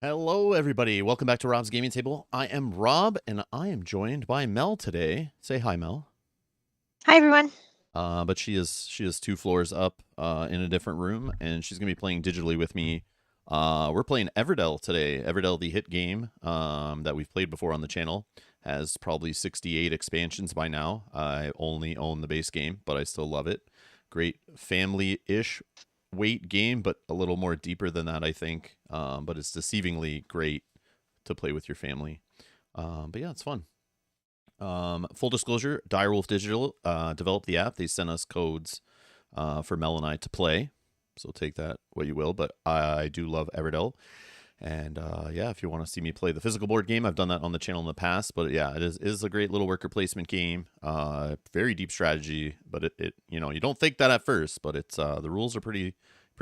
Hello, everybody. Welcome back to Rob's Gaming Table. I am Rob, and I am joined by Mel today. Say hi, Mel. Hi, everyone. But she is 2 floors up in a different room, and she's gonna be playing digitally with me. We're playing Everdell today. Everdell, the hit game that we've played before on the channel, has probably 68 expansions by now. I only own the base game, but I still love it. Great family-ish weight game, but a little more deeper than that, I think. But it's deceivingly great to play with your family. But yeah, it's fun. Full disclosure, Direwolf Digital developed the app. They sent us codes for Mel and I to play. So take that what you will. But I do love Everdell. And yeah, if you want to see me play the physical board game, I've done that on the channel in the past. But yeah, it is a great little worker placement game. Very deep strategy, but it you don't think that at first, but it's the rules are pretty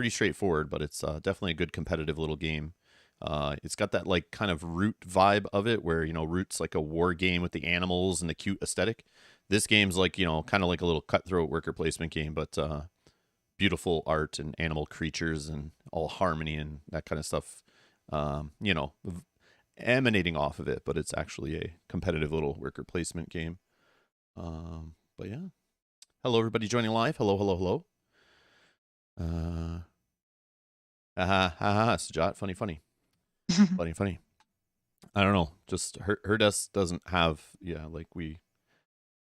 straightforward. But it's definitely a good competitive little game. It's got that like kind of Root vibe of it, where Root's like a war game with the animals and the cute aesthetic. This game's like kind of like a little cutthroat worker placement game, but beautiful art and animal creatures and all harmony and that kind of stuff um, you know, emanating off of it, but it's actually a competitive little worker placement game. But yeah. Hello, everybody joining live. Hello, hello, hello. Sajat, funny, funny, funny, funny. I don't know. Just her desk doesn't have like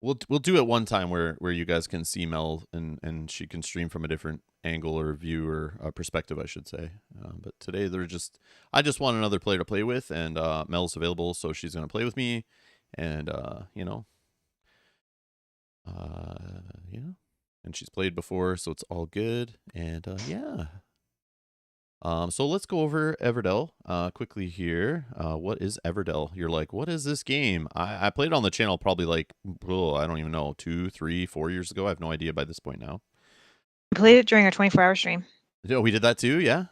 we'll do it one time where you guys can see Mel and she can stream from a different angle or view or perspective, I should say. But today I just want another player to play with, and Mel's available, so she's gonna play with me, and and she's played before, so it's all good, and yeah. So let's go over Everdell quickly here. What is Everdell? You're like, what is this game? I played it on the channel probably like, I don't even know, 2, 3, 4 years ago. I have no idea by this point now. Played it during our 24-hour stream. Oh, we did that too, yeah?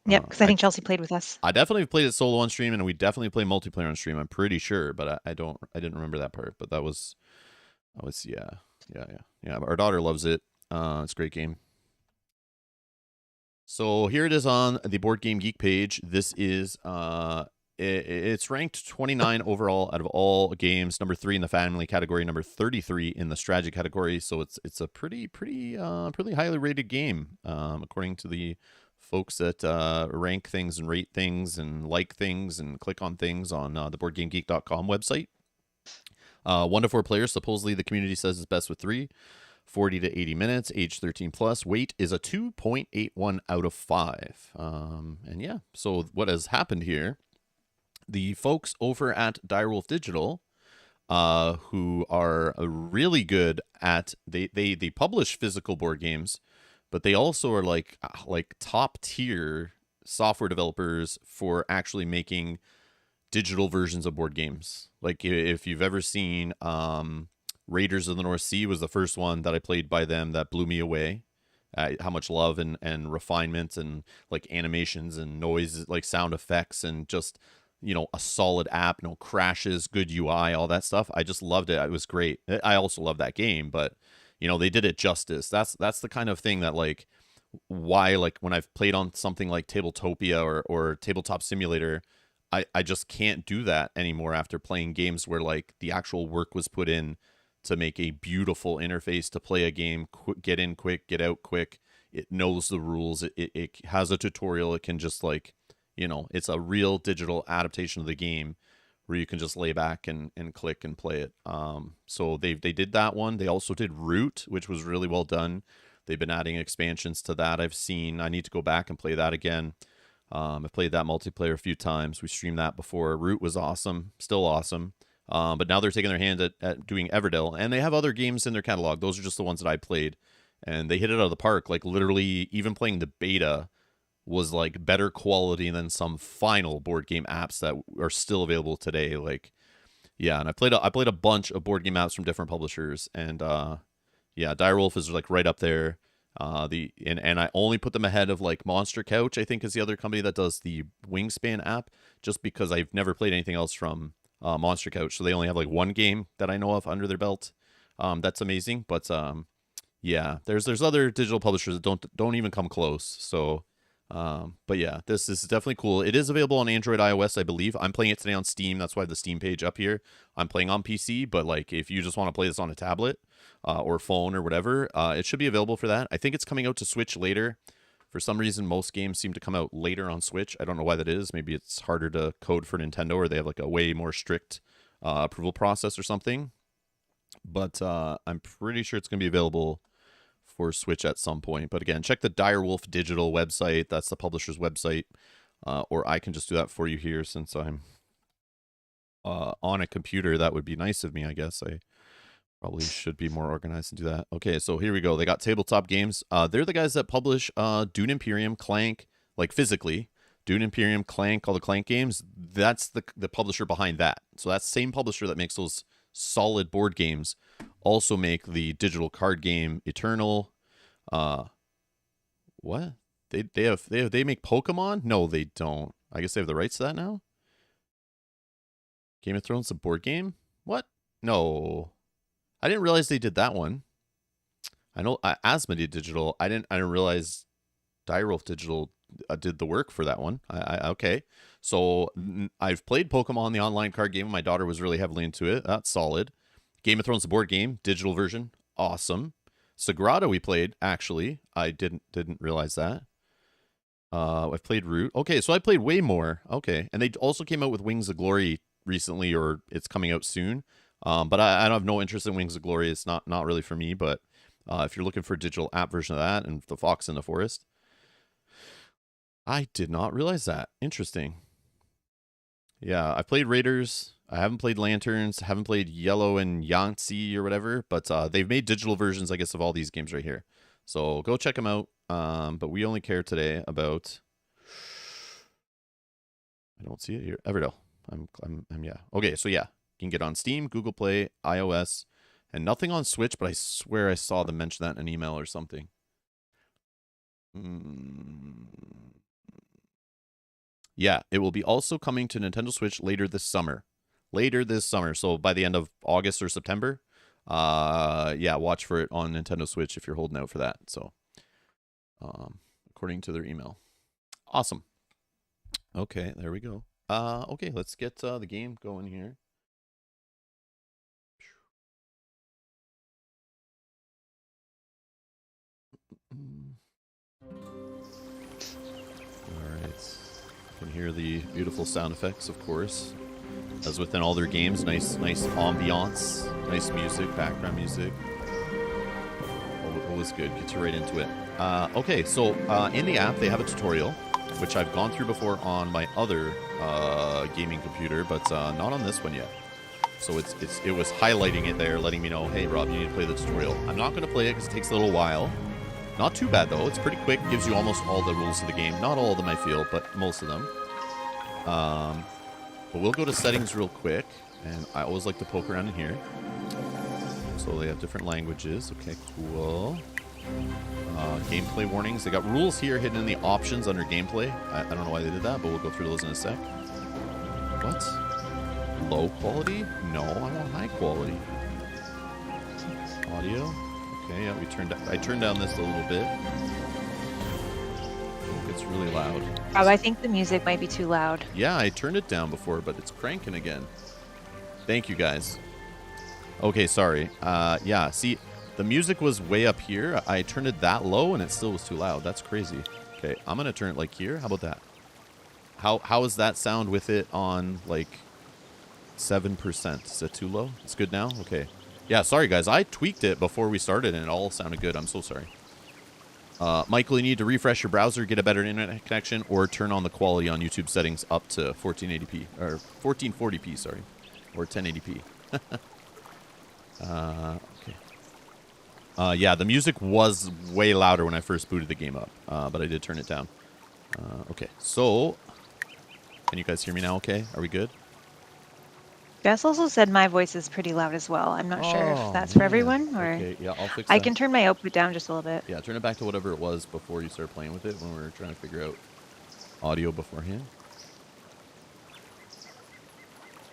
Yep, because I think Chelsea played with us. I definitely played it solo on stream, and we definitely play multiplayer on stream. I'm pretty sure, but I didn't remember that part. But that was yeah. Our daughter loves it. It's a great game. So here it is on the Board Game Geek page. This is it's ranked 29 overall out of all games, number 3 in the family category, number 33 in the strategy category. So it's a pretty highly rated game, according to the folks that rank things and rate things and like things and click on things on the BoardGameGeek.com website. 1 to 4 players. Supposedly the community says it's best with 3. 40 to 80 minutes, age 13 plus. Weight is a 2.81 out of 5. And yeah, so what has happened here, the folks over at Direwolf Digital, who are really good at, they publish physical board games, but they also are like top tier software developers for actually making digital versions of board games. Like if you've ever seen Raiders of the North Sea was the first one that I played by them that blew me away. How much love and refinement and like animations and noise, like sound effects, and just a solid app, no crashes, good UI, all that stuff. I just loved it. It was great. I also love that game, but they did it justice. That's the kind of thing that like why like when I've played on something like Tabletopia or Tabletop Simulator, I just can't do that anymore after playing games where like the actual work was put in to make a beautiful interface to play a game, get in quick, get out quick. It knows the rules. It has a tutorial. It can just like, it's a real digital adaptation of the game where you can just lay back and click and play it. So they did that one. They also did Root, which was really well done. They've been adding expansions to that. I've seen. I need to go back and play that again. I've played that multiplayer a few times. We streamed that before. Root was awesome, still awesome. But now they're taking their hand at doing Everdell, and they have other games in their catalog. Those are just the ones that I played, and they hit it out of the park. Like literally, even playing the beta was like better quality than some final board game apps that are still available today. Like, yeah, and I played a bunch of board game apps from different publishers, and yeah, Direwolf is like right up there. And I only put them ahead of like Monster Couch, I think, is the other company that does the Wingspan app, just because I've never played anything else from Monster Couch, so they only have like one game that I know of under their belt. That's amazing, but yeah, there's other digital publishers that don't even come close. So But yeah, this is definitely cool. It is available on Android, iOS, I believe. I'm playing it today on Steam. That's why the Steam page up here. I'm playing on PC, but like if you just want to play this on a tablet or phone or whatever, it should be available for that. I think it's coming out to Switch later. For some reason, most games seem to come out later on Switch. I don't know why that is. Maybe it's harder to code for Nintendo, or they have like a way more strict approval process or something. But I'm pretty sure it's going to be available for Switch at some point. But again, check the Direwolf Digital website. That's the publisher's website. Or I can just do that for you here since I'm on a computer. That would be nice of me, I guess. I probably should be more organized and do that. Okay, so here we go. They got Tabletop Games. They're the guys that publish Dune Imperium, Clank, like physically. Dune Imperium, Clank, all the Clank games. That's the publisher behind that. So that's the same publisher that makes those solid board games. Also make the digital card game Eternal. What? They make Pokemon? No, they don't. I guess they have the rights to that now. Game of Thrones, the board game? What? No. I didn't realize they did that one. I know Asmodee Digital. I didn't realize Direwolf Digital did the work for that one. Okay. So I've played Pokemon, the online card game. My daughter was really heavily into it. That's solid. Game of Thrones, the board game, digital version. Awesome. Sagrada we played, actually. I didn't realize that. I've played Root. Okay, so I played way more. Okay. And they also came out with Wings of Glory recently, or it's coming out soon. But I don't have no interest in Wings of Glory. It's not really for me, but if you're looking for a digital app version of that and The Fox in the Forest. I did not realize that. Interesting. Yeah, I played Raiders. I haven't played Lanterns. Haven't played Yellow and Yangtze or whatever. But they've made digital versions, I guess, of all these games right here. So go check them out. But we only care today about... I don't see it here. Everdell. Yeah. Okay, so yeah. You can get on Steam, Google Play, iOS, and nothing on Switch, but I swear I saw them mention that in an email or something. Yeah, it will be also coming to Nintendo Switch later this summer. So by the end of August or September. Yeah, watch for it on Nintendo Switch if you're holding out for that. So, according to their email. Awesome. Okay, there we go. Okay, let's get the game going here. Alright. You can hear the beautiful sound effects, of course. As within all their games, nice ambiance, nice music, background music. Always good. Gets you right into it. Okay, so in the app they have a tutorial, which I've gone through before on my other gaming computer, but not on this one yet. So it was highlighting it there, letting me know, hey Rob, you need to play the tutorial. I'm not going to play it because it takes a little while. Not too bad though. It's pretty quick. Gives you almost all the rules of the game. Not all of them, I feel, but most of them. But we'll go to settings real quick, and I always like to poke around in here. So they have different languages. Okay, cool. Gameplay warnings. They got rules here hidden in the options under gameplay. I don't know why they did that, but we'll go through those in a sec. What? Low quality? No, I want high quality. Audio. Okay, yeah, I turned down this a little bit. It's really loud. Oh, I think the music might be too loud. Yeah, I turned it down before, but it's cranking again. Thank you, guys. Okay, sorry. Yeah, see, the music was way up here. I turned it that low, and it still was too loud. That's crazy. Okay, I'm going to turn it like here. How about that? How is that sound with it on, like, 7%? Is that too low? It's good now? Okay. Yeah, sorry, guys. I tweaked it before we started, and it all sounded good. I'm so sorry. Michael, you need to refresh your browser, get a better internet connection, or turn on the quality on YouTube settings up to 1480p, or 1440p, sorry, or 1080p. Okay. Yeah, the music was way louder when I first booted the game up, but I did turn it down. Okay, so, can you guys hear me now okay? Are we good? Jess also said my voice is pretty loud as well. I'm not sure if that's for everyone, or... Okay, yeah, I'll fix that. I can turn my output down just a little bit. Yeah, turn it back to whatever it was before you started playing with it when we were trying to figure out audio beforehand.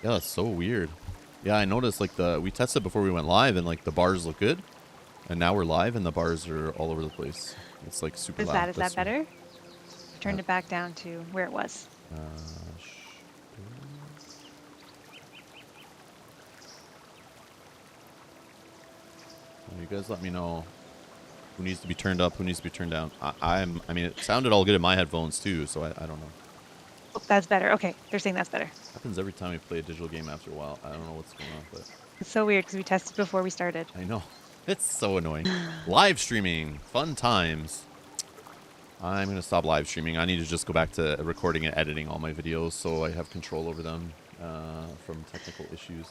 Yeah, that's so weird. Yeah, I noticed, like, we tested before we went live, and, like, the bars look good. And now we're live, and the bars are all over the place. It's, like, super loud. Is that better? turned it back down to where it was. You guys let me know who needs to be turned up, who needs to be turned down. I mean, it sounded all good in my headphones too, so I don't know. Oh, that's better. Okay, they're saying that's better. Happens every time we play a digital game after a while. I don't know what's going on, but it's so weird because we tested before we started. I know. It's so annoying. Live streaming, fun times. I'm going to stop live streaming. I need to just go back to recording and editing all my videos so I have control over them from technical issues.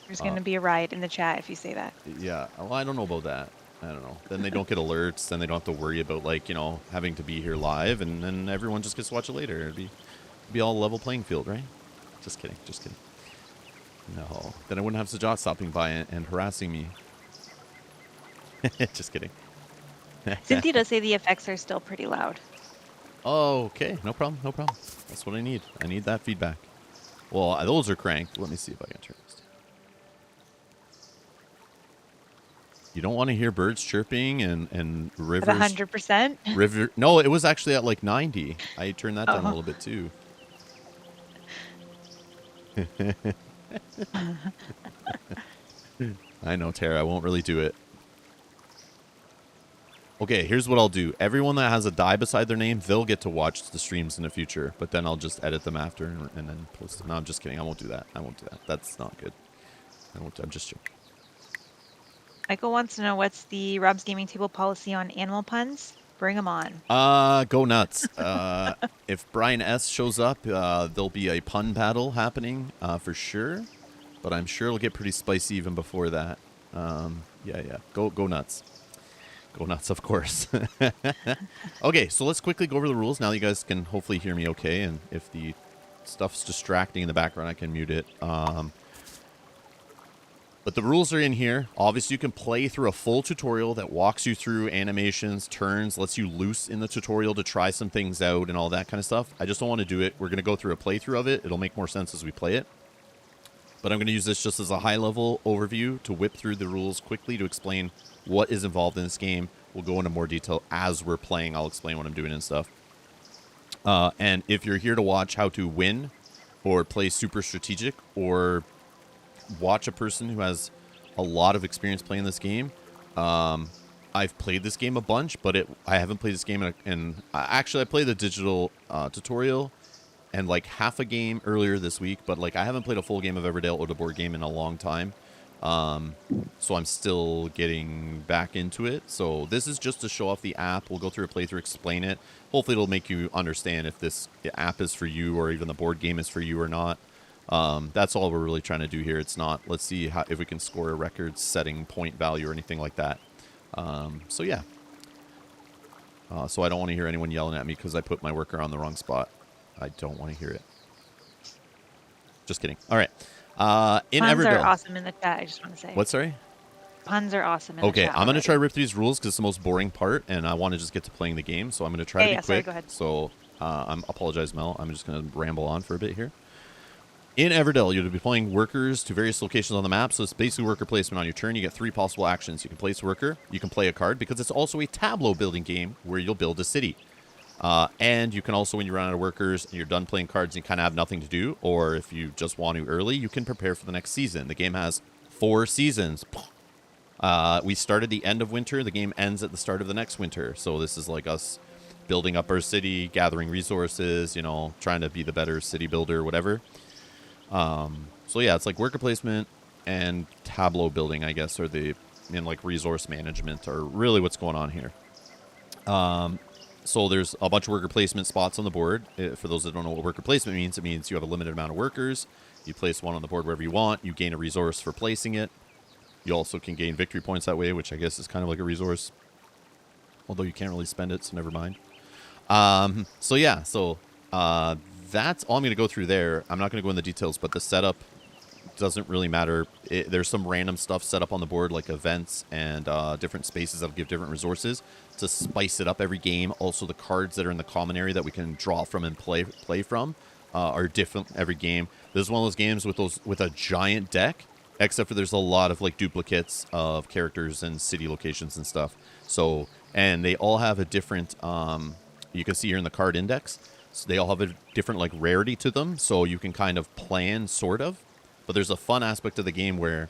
There's going to be a riot in the chat if you say that. Yeah. Well, I don't know about that. I don't know. Then they don't get alerts. Then they don't have to worry about, like, you know, having to be here live. And then everyone just gets to watch it later. It'd be all a level playing field, right? Just kidding. Just kidding. No. Then I wouldn't have Sajat stopping by and harassing me. Just kidding. Cynthia does say the effects are still pretty loud. Oh, okay. No problem. No problem. That's what I need. I need that feedback. Well, those are cranked. Let me see if I can turn this down. You don't want to hear birds chirping and rivers. At 100%? River. No, it was actually at like 90. I turned that down a little bit too. I know, Tara. I won't really do it. Okay, here's what I'll do. Everyone that has a die beside their name, they'll get to watch the streams in the future. But then I'll just edit them after and then post them. No, I'm just kidding. I won't do that. I won't do that. That's not good. I'm just joking. Michael wants to know what's the Rob's Gaming Table policy on animal puns. Bring them on. Go nuts. If Brian S. shows up, there'll be a pun battle happening for sure. But I'm sure it'll get pretty spicy even before that. Yeah. Go nuts. Go nuts, of course. Okay, so let's quickly go over the rules. Now you guys can hopefully hear me okay. And if the stuff's distracting in the background, I can mute it. But the rules are in here. Obviously, you can play through a full tutorial that walks you through animations, turns, lets you loose in the tutorial to try some things out and all that kind of stuff. I just don't want to do it. We're going to go through a playthrough of it. It'll make more sense as we play it. But I'm going to use this just as a high-level overview to whip through the rules quickly to explain what is involved in this game. We'll go into more detail as we're playing. I'll explain what I'm doing and stuff. And if you're here to watch how to win or play super strategic or watch a person who has a lot of experience playing this game. I've played this game a bunch, but I haven't played this game actually I played the digital tutorial and like half a game earlier this week, but like I haven't played a full game of Everdell or the board game in a long time. So I'm still getting back into it. So this is just to show off the app. We'll go through a playthrough, explain it. Hopefully it'll make you understand if this app is for you or even the board game is for you or not. That's all we're really trying to do here. It's not, let's see if we can score a record-setting point value or anything like that. So yeah. So I don't want to hear anyone yelling at me because I put my worker on the wrong spot. I don't want to hear it. Just kidding. All right. In Puns Everdell. are awesome in the chat, I just want to say. What, sorry? Puns are awesome in the Okay, chat. I'm going to try to rip through these rules because it's the most boring part, and I want to just get to playing the game. So I'm going to try to be quick. Sorry, go ahead. So I apologize, Mel. I'm just going to ramble on for a bit here. In Everdell, you'll be playing workers to various locations on the map. So it's basically worker placement on your turn. You get 3 possible actions. You can place a worker. You can play a card because it's also a tableau building game where you'll build a city. And you can also, when you run out of workers and you're done playing cards and you kind of have nothing to do, or if you just want to early, you can prepare for the next season. The game has 4 seasons. We start at the end of winter. The game ends at the start of the next winter. So this is like us building up our city, gathering resources, you know, trying to be the better city builder, whatever. So yeah, it's like worker placement and tableau building, I guess, or like resource management are really what's going on here. So there's a bunch of worker placement spots on the board. For those that don't know what worker placement means, it means you have a limited amount of workers. You place one on the board wherever you want. You gain a resource for placing it. You also can gain victory points that way, which I guess is kind of like a resource. Although you can't really spend it, so never mind. So yeah, that's all I'm going to go through there. I'm not going to go into the details, but the setup doesn't really matter. There's some random stuff set up on the board, like events and different spaces that'll give different resources to spice it up every game. Also, the cards that are in the common area that we can draw from and play from are different every game. This is one of those games with a giant deck, except for there's a lot of like duplicates of characters and city locations and stuff. So, and they all have a different you can see here in the card index, so they all have a different like rarity to them, so you can kind of plan sort of. But there's a fun aspect of the game where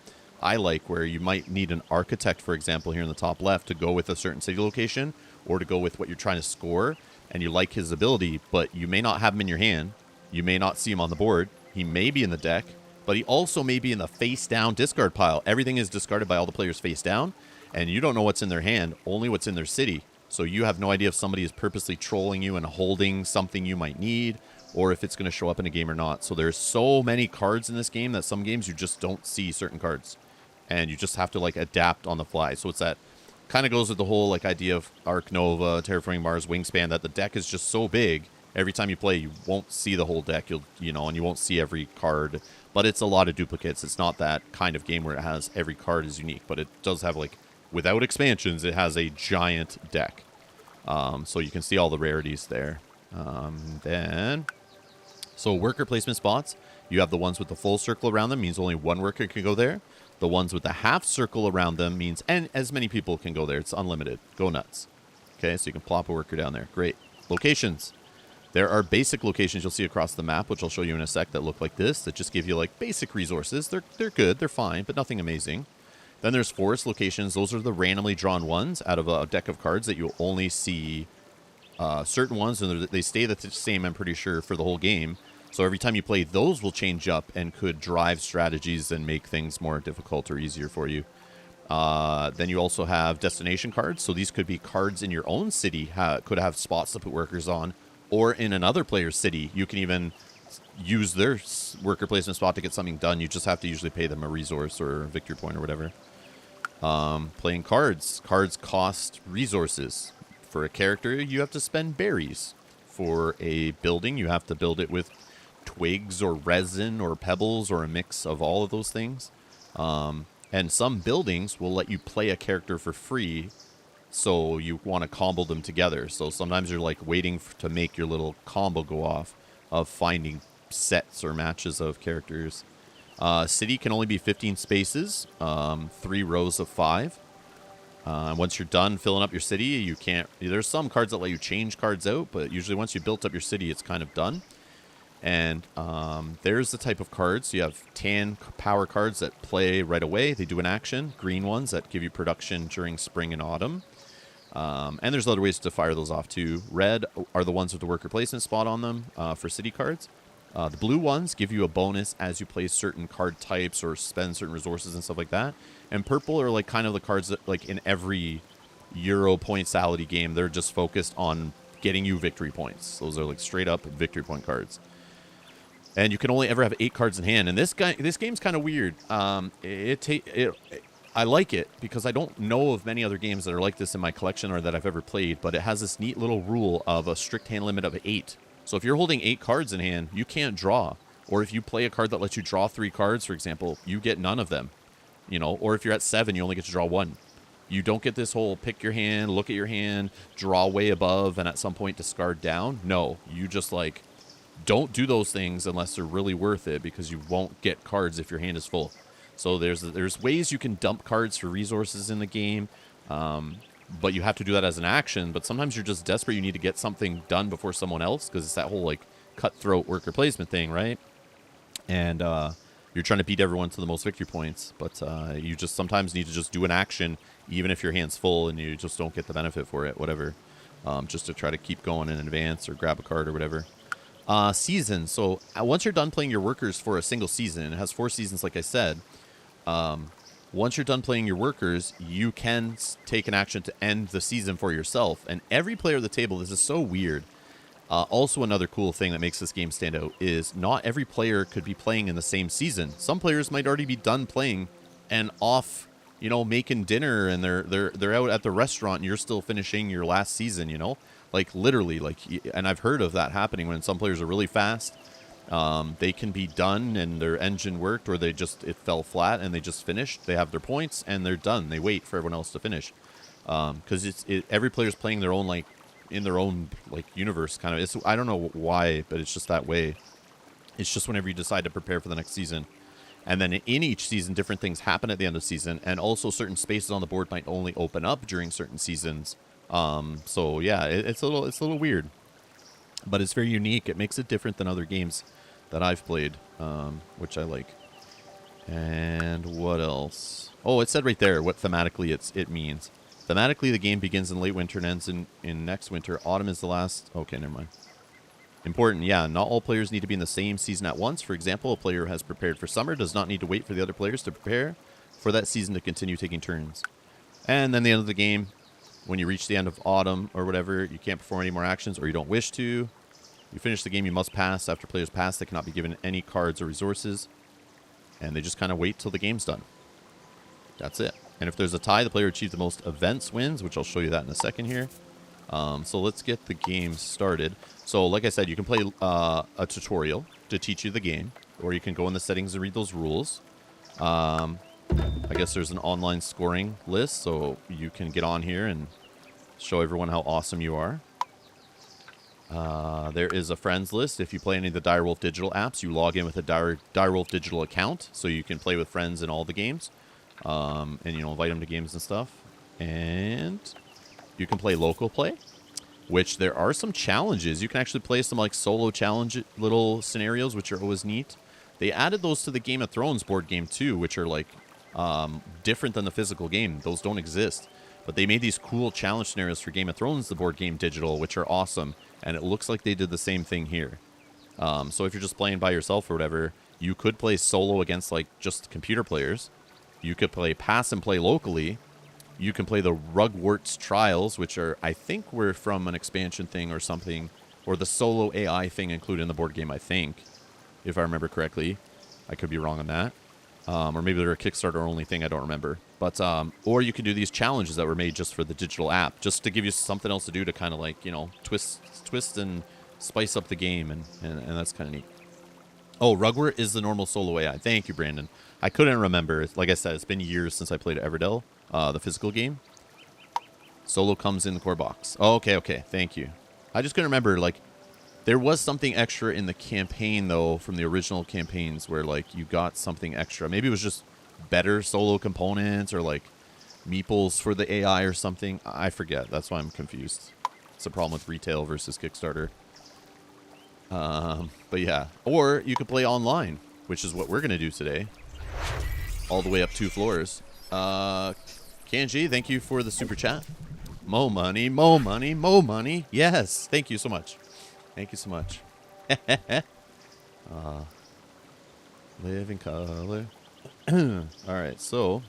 where you might need an architect, for example, here in the top left to go with a certain city location or to go with what you're trying to score, and you like his ability, but you may not have him in your hand. You may not see him on the board. He may be in the deck, but he also may be in the face-down discard pile. Everything is discarded by all the players face down, and you don't know what's in their hand, only what's in their city. So you have no idea if somebody is purposely trolling you and holding something you might need, or if it's going to show up in a game or not. So there's so many cards in this game that some games you just don't see certain cards. And you just have to like adapt on the fly. So it's that kind of goes with the whole like idea of Arc Nova, Terraforming Mars, Wingspan, that the deck is just so big. Every time you play, you won't see the whole deck. And you won't see every card. But it's a lot of duplicates. It's not that kind of game where it has every card is unique. But it does have like, without expansions, it has a giant deck. So you can see all the rarities there. So worker placement spots, you have the ones with the full circle around them, means only one worker can go there. The ones with the half circle around them means, and as many people can go there. It's unlimited. Go nuts. Okay, so you can plop a worker down there. Great. Locations. There are basic locations you'll see across the map, which I'll show you in a sec, that look like this, that just give you like basic resources. They're good, they're fine, but nothing amazing. Then there's forest locations. Those are the randomly drawn ones out of a deck of cards that you'll only see certain ones, and they stay the same, I'm pretty sure, for the whole game. So every time you play, those will change up and could drive strategies and make things more difficult or easier for you. Then you also have destination cards. So these could be cards in your own city, could have spots to put workers on, or in another player's city. You can even use their worker placement spot to get something done. You just have to usually pay them a resource or a victory point or whatever. Playing cards. Cards cost resources. For a character, you have to spend berries. For a building, you have to build it with twigs or resin or pebbles or a mix of all of those things. And some buildings will let you play a character for free, so you want to combo them together. So sometimes you're like waiting to make your little combo go off of finding sets or matches of characters. City can only be 15 spaces, 3 rows of 5. Once you're done filling up your city, you can't. There's some cards that let you change cards out, but usually once you built up your city, it's kind of done. And there's the type of cards. You have tan power cards that play right away. They do an action. Green ones that give you production during spring and autumn. And there's other ways to fire those off too. Red are the ones with the worker placement spot on them for city cards. The blue ones give you a bonus as you play certain card types or spend certain resources and stuff like that. And purple are like kind of the cards that, like in every Euro pointsality game, they're just focused on getting you victory points. Those are like straight up victory point cards. And you can only ever have 8 cards in hand. And this game's kind of weird. I like it because I don't know of many other games that are like this in my collection or that I've ever played. But it has this neat little rule of a strict hand limit of 8. So if you're holding 8 cards in hand, you can't draw. Or if you play a card that lets you draw 3 cards, for example, you get none of them. Or if you're at 7, you only get to draw 1. You don't get this whole pick your hand, look at your hand, draw way above, and at some point discard down. No, you just like don't do those things unless they're really worth it, because you won't get cards if your hand is full. So there's ways you can dump cards for resources in the game, but you have to do that as an action. But sometimes you're just desperate. You need to get something done before someone else, because it's that whole like cutthroat worker placement thing, right? And you're trying to beat everyone to the most victory points, but you just sometimes need to just do an action, even if your hand's full and you just don't get the benefit for it, whatever, just to try to keep going in advance or grab a card or whatever. Season. So once you're done playing your workers for a single season, it has 4 seasons, like I said. Once you're done playing your workers, you can take an action to end the season for yourself. And every player at the table, this is so weird. Also, another cool thing that makes this game stand out is not every player could be playing in the same season. Some players might already be done playing and off, making dinner, and they're out at the restaurant, and you're still finishing your last season, like literally, and I've heard of that happening when some players are really fast. They can be done and their engine worked, or it fell flat and they just finished. They have their points and they're done. They wait for everyone else to finish. Because every player's playing their own, in their own universe kind of. I don't know why, but it's just that way. It's just whenever you decide to prepare for the next season. And then in each season, different things happen at the end of the season, and also certain spaces on the board might only open up during certain seasons So yeah, it's a little weird, but it's very unique. It makes it different than other games that I've played, which I like. And what else? Oh, it said right there what thematically it means. Thematically, the game begins in late winter and ends in next winter. Autumn is the last. Okay, never mind. Important, yeah. Not all players need to be in the same season at once. For example, a player who has prepared for summer does not need to wait for the other players to prepare for that season to continue taking turns. And then the end of the game, when you reach the end of autumn or whatever, you can't perform any more actions or you don't wish to. You finish the game, you must pass. After players pass, they cannot be given any cards or resources. And they just kind of wait till the game's done. That's it. And if there's a tie, the player who achieves the most events wins, which I'll show you that in a second here. So let's get the game started. So like I said, you can play a tutorial to teach you the game, or you can go in the settings and read those rules. I guess there's an online scoring list, so you can get on here and show everyone how awesome you are. There is a friends list. If you play any of the direwolf digital apps, you log in with a direwolf digital account, so you can play with friends in all the games, and invite them to games and stuff. And you can play local play, which there are some challenges. You can actually play some like solo challenge little scenarios, which are always neat. They added those to the Game of Thrones board game too, which are like different than the physical game. Those don't exist. But they made these cool challenge scenarios for Game of Thrones, the board game digital, which are awesome. And it looks like they did the same thing here. So if you're just playing by yourself or whatever, you could play solo against like just computer players. You could play pass and play locally. You can play the Rugwarts Trials, which are, I think, were from an expansion thing or something, or the solo AI thing included in the board game, I think, if I remember correctly. I could be wrong on that. Or maybe they're a Kickstarter only thing, I don't remember. But, or you can do these challenges that were made just for the digital app, just to give you something else to do to kind of like, twist and spice up the game, and that's kind of neat. Oh, Rugwort is the normal solo AI. Thank you, Brandon. I couldn't remember. Like I said, it's been years since I played Everdell, the physical game. Solo comes in the core box. Oh, okay. Thank you. I just couldn't remember, like, there was something extra in the campaign, though, from the original campaigns where, like, you got something extra. Maybe it was just better solo components or, like, meeples for the AI or something. I forget. That's why I'm confused. It's a problem with retail versus Kickstarter. But yeah. Or you could play online, which is what we're going to do today. All the way up 2 floors. Kanji, thank you for the super chat. Mo money, mo money, mo money. Yes. Thank you so much. Thank you so much. Live in color. All right, so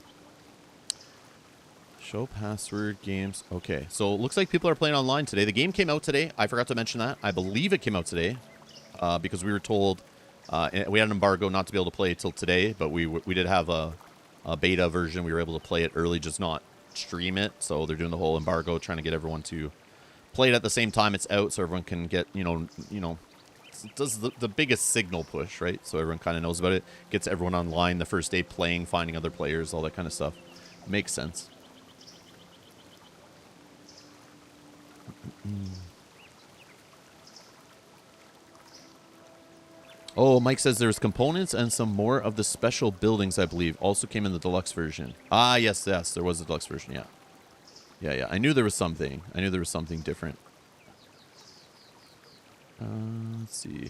show password games. Okay, so it looks like people are playing online today. The game came out today. I forgot to mention that. I believe it came out today because we were told we had an embargo not to be able to play it till today, but we did have a beta version. We were able to play it early, just not stream it. So they're doing the whole embargo, trying to get everyone to play it at the same time it's out, so everyone can get it does the biggest signal push, right? So everyone kind of knows about it, gets everyone online the first day playing, finding other players, all that kind of stuff. Makes sense. Oh, Mike says there's components and some more of the special buildings, I believe, also came in the deluxe version. Ah, yes, there was a deluxe version, yeah. Yeah. I knew there was something. I knew there was something different. Let's see.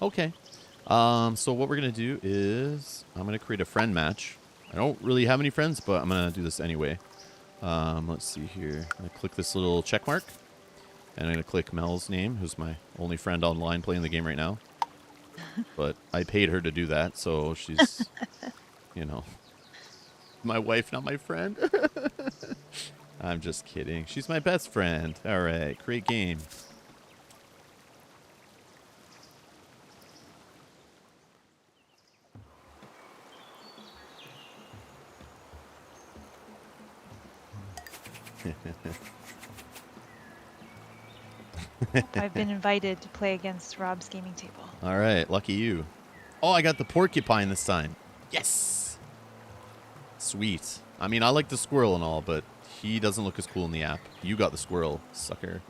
Okay. So what we're going to do is I'm going to create a friend match. I don't really have any friends, but I'm going to do this anyway. Let's see here. I'm going to click this little check mark. And I'm going to click Mel's name, who's my only friend online playing the game right now. But I paid her to do that, so she's, my wife, not my friend. I'm just kidding. She's my best friend. All right, create game. I've been invited to play against Rob's gaming table. All right, lucky you. Oh, I got the porcupine this time. Yes. Sweet. I mean, I like the squirrel and all, but he doesn't look as cool in the app. You got the squirrel, sucker.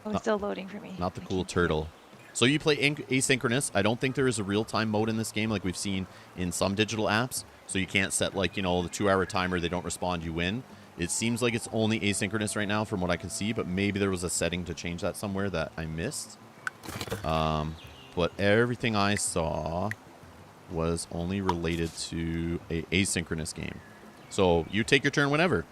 Oh, it's still loading for me. Not the cool turtle. So you play asynchronous. I don't think there is a real-time mode in this game like we've seen in some digital apps. So you can't set, like, you know, the 2-hour timer, they don't respond, you win. It seems like it's only asynchronous right now from what I can see, but maybe there was a setting to change that somewhere that I missed. But everything I saw was only related to a asynchronous game. So you take your turn whenever.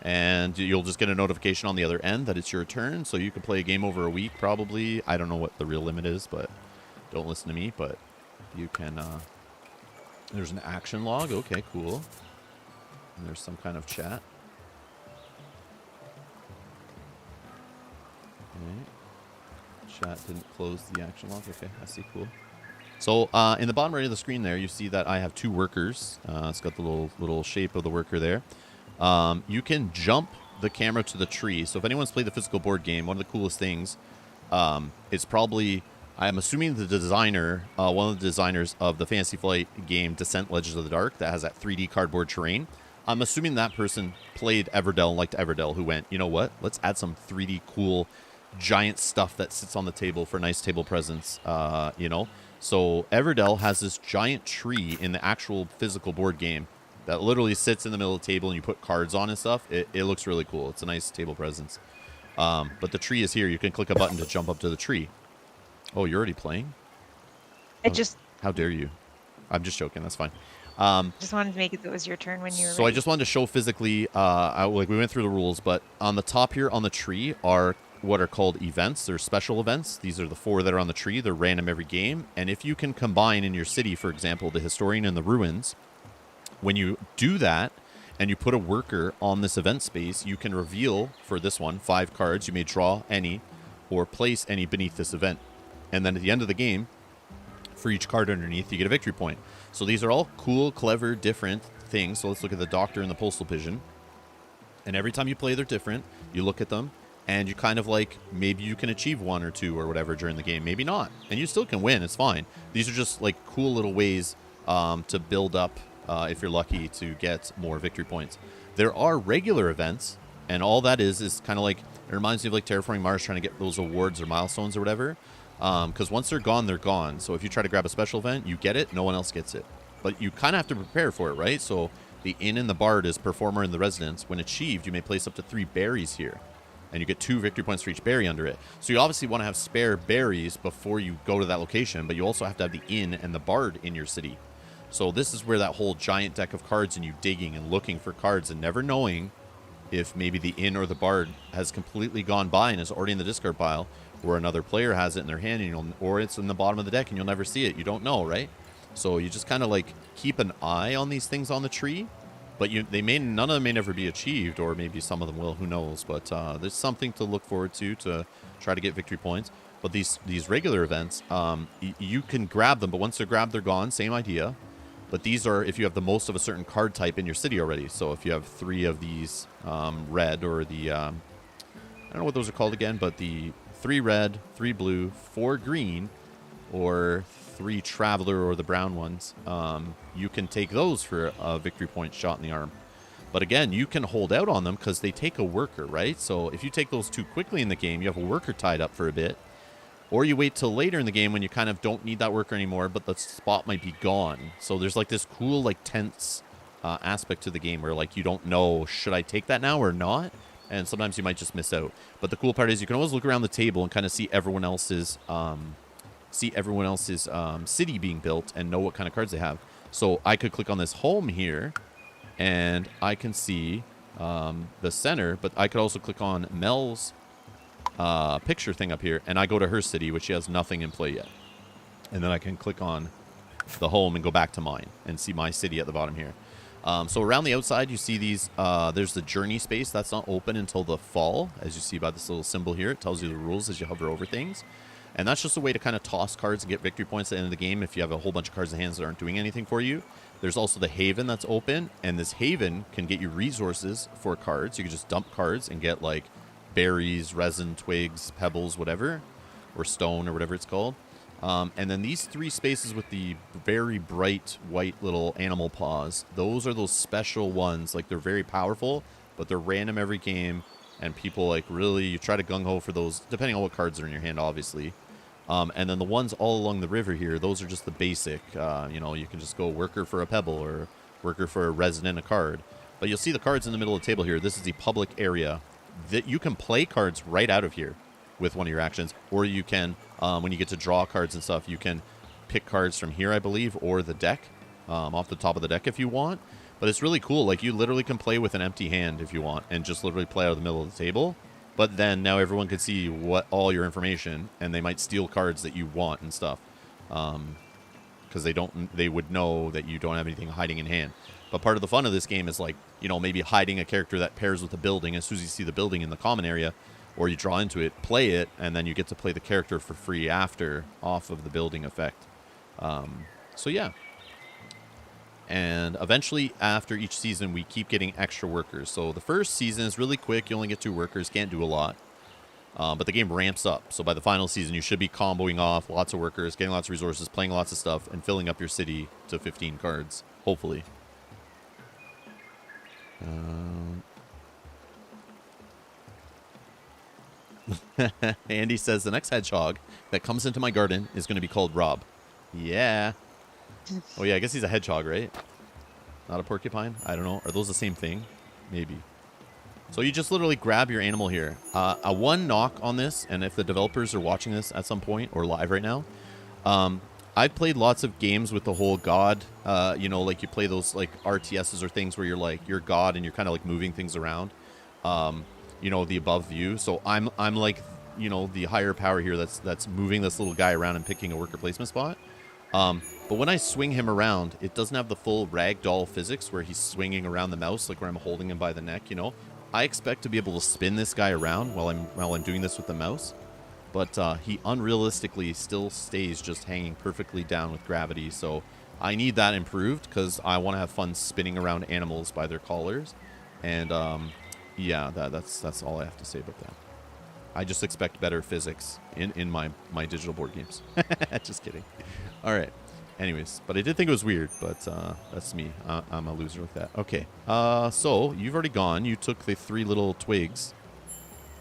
And you'll just get a notification on the other end that it's your turn, so you can play a game over a week, probably. I don't know what the real limit is, but don't listen to me. But you can, there's an action log. Okay, cool. And there's some kind of chat. Okay. Chat didn't close the action log. Okay, I see, cool. So in the bottom right of the screen there, you see that I have 2 workers. It's got the little shape of the worker there. You can jump the camera to the tree. So if anyone's played the physical board game, one of the coolest things, it's probably, I'm assuming the designer, one of the designers of the Fantasy Flight game Descent Legends of the Dark that has that 3D cardboard terrain. I'm assuming that person played Everdell and liked Everdell, who went, you know what, let's add some 3D cool giant stuff that sits on the table for nice table presence, you know. So Everdell has this giant tree in the actual physical board game that literally sits in the middle of the table and you put cards on and stuff. It looks really cool. It's a nice table presence. But the tree is here. You can click a button to jump up to the tree. Oh, you're already playing? How dare you? I'm just joking. That's fine. Just wanted to make it so it was your turn when you were So ready. I just wanted to show physically, like we went through the rules, but on the top here on the tree are what are called events. They're special events. These are the 4 that are on the tree. They're random every game. And if you can combine in your city, for example, the Historian and the Ruins, when you do that and you put a worker on this event space, you can reveal, for this one, 5 cards. You may draw any or place any beneath this event. And then at the end of the game, for each card underneath, you get a victory point. So these are all cool, clever, different things. So let's look at the Doctor and the Postal Pigeon. And every time you play, they're different. You look at them, and you kind of like, maybe you can achieve 1 or 2 or whatever during the game. Maybe not. And you still can win. It's fine. These are just like cool little ways to build up, if you're lucky, to get more victory points. There are regular events, and all that is kind of like, it reminds me of like Terraforming Mars trying to get those awards or milestones or whatever. Because once they're gone, they're gone. So if you try to grab a special event, you get it, no one else gets it. But you kind of have to prepare for it, right? So the Inn and the Bard is Performer and the Residence. When achieved, you may place up to 3 berries here. And you get 2 victory points for each berry under it. So you obviously want to have spare berries before you go to that location, but you also have to have the Inn and the Bard in your city. So this is where that whole giant deck of cards and you digging and looking for cards and never knowing if maybe the Inn or the Bard has completely gone by and is already in the discard pile, or another player has it in their hand, and or it's in the bottom of the deck and you'll never see it. You don't know, right? So you just kind of like keep an eye on these things on the tree, but none of them may never be achieved, or maybe some of them will, who knows. But there's something to look forward to try to get victory points. But these regular events, you can grab them, but once they're grabbed, they're gone. Same idea. But these are if you have the most of a certain card type in your city already. So if you have 3 of these red, or the, I don't know what those are called again, but the 3 red, 3 blue, 4 green, or 3 traveler, or the brown ones, you can take those for a victory point shot in the arm. But again, you can hold out on them because they take a worker, right? So if you take those too quickly in the game, you have a worker tied up for a bit. Or you wait till later in the game when you kind of don't need that worker anymore, but the spot might be gone. So there's like this cool, like, tense aspect to the game where, like, you don't know, should I take that now or not? And sometimes you might just miss out. But the cool part is you can always look around the table and kind of see everyone else's city being built and know what kind of cards they have. So I could click on this home here, and I can see the center, but I could also click on Mel's picture thing up here, and I go to her city, which she has nothing in play yet. And then I can click on the home and go back to mine and see my city at the bottom here. So around the outside, you see these, there's the journey space. That's not open until the fall, as you see by this little symbol here. It tells you the rules as you hover over things. And that's just a way to kind of toss cards and get victory points at the end of the game if you have a whole bunch of cards in hands that aren't doing anything for you. There's also the Haven that's open, and this Haven can get you resources for cards. You can just dump cards and get, like, berries, resin, twigs, pebbles, whatever, or stone, or whatever it's called. And then these 3 spaces with the very bright white little animal paws, those are those special ones. Like, they're very powerful, but they're random every game, and people, like, really, you try to gung-ho for those, depending on what cards are in your hand, obviously. And then the ones all along the river here, those are just the basic. You know, you can just go worker for a pebble or worker for a resident, a card. But you'll see the cards in the middle of the table here. This is the public area that you can play cards right out of here with one of your actions. Or you can, when you get to draw cards and stuff, you can pick cards from here, I believe, or the deck, off the top of the deck if you want. But it's really cool. Like, you literally can play with an empty hand if you want and just literally play out of the middle of the table. But then now everyone can see what all your information, and they might steal cards that you want and stuff, because they would know that you don't have anything hiding in hand. But part of the fun of this game is, like, you know, maybe hiding a character that pairs with the building. As soon as you see the building in the common area, or you draw into it, play it, and then you get to play the character for free after, off of the building effect. So yeah. And eventually, after each season, we keep getting extra workers. So the first season is really quick. You only get 2 workers. Can't do a lot. But the game ramps up. So by the final season, you should be comboing off lots of workers, getting lots of resources, playing lots of stuff, and filling up your city to 15 cards. Hopefully. Andy says, the next hedgehog that comes into my garden is going to be called Rob. Yeah. Oh, yeah, I guess he's a hedgehog, right? Not a porcupine? I don't know. Are those the same thing? Maybe. So you just literally grab your animal here. A one knock on this, and if the developers are watching this at some point or live right now, I've played lots of games with the whole god, you know, like you play those like RTSs or things where you're like, you're god and you're kind of like moving things around, you know, the above view. So I'm like, you know, the higher power here that's moving this little guy around and picking a worker placement spot. But when I swing him around, it doesn't have the full ragdoll physics where he's swinging around the mouse, like where I'm holding him by the neck, you know. I expect to be able to spin this guy around while I'm doing this with the mouse, but he unrealistically still stays just hanging perfectly down with gravity. So I need that improved because I want to have fun spinning around animals by their collars. And yeah, that's all I have to say about that. I just expect better physics in my digital board games. Just kidding. All right. Anyways, but I did think it was weird, but that's me. I'm a loser with that. Okay. So you've already gone. You took the 3 little twigs.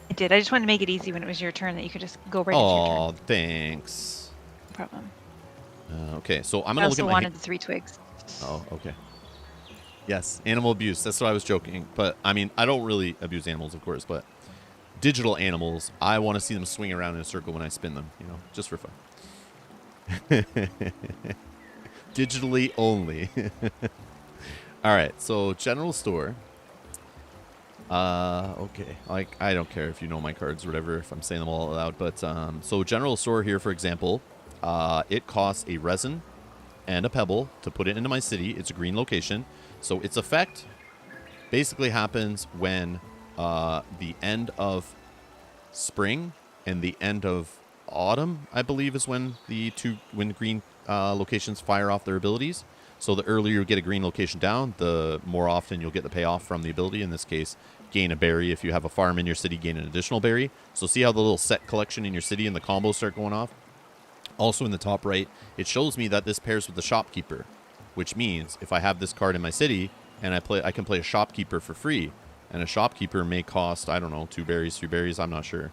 I did. I just wanted to make it easy when it was your turn that you could just go right into your turn. Oh, thanks. No problem. Okay, so I'm going to look at my... I also wanted the 3 twigs. Oh, okay. Yes, animal abuse. That's what I was joking. But, I mean, I don't really abuse animals, of course, but digital animals, I want to see them swing around in a circle when I spin them, you know, just for fun. Digitally only. All right, so general store. Okay, like I don't care if you know my cards or whatever if I'm saying them all aloud, but so general store here, for example, it costs a resin and a pebble to put it into my city. It's a green location, so its effect basically happens when the end of spring and the end of autumn, I believe, is when the green locations fire off their abilities. So the earlier you get a green location down, the more often you'll get the payoff from the ability. In this case, gain a berry. If you have a farm in your city, gain an additional berry. So see how the little set collection in your city and the combos start going off? Also in the top right, it shows me that this pairs with the shopkeeper, which means if I have this card in my city and I can play a shopkeeper for free, and a shopkeeper may cost, I don't know, 2 berries, 3 berries, I'm not sure.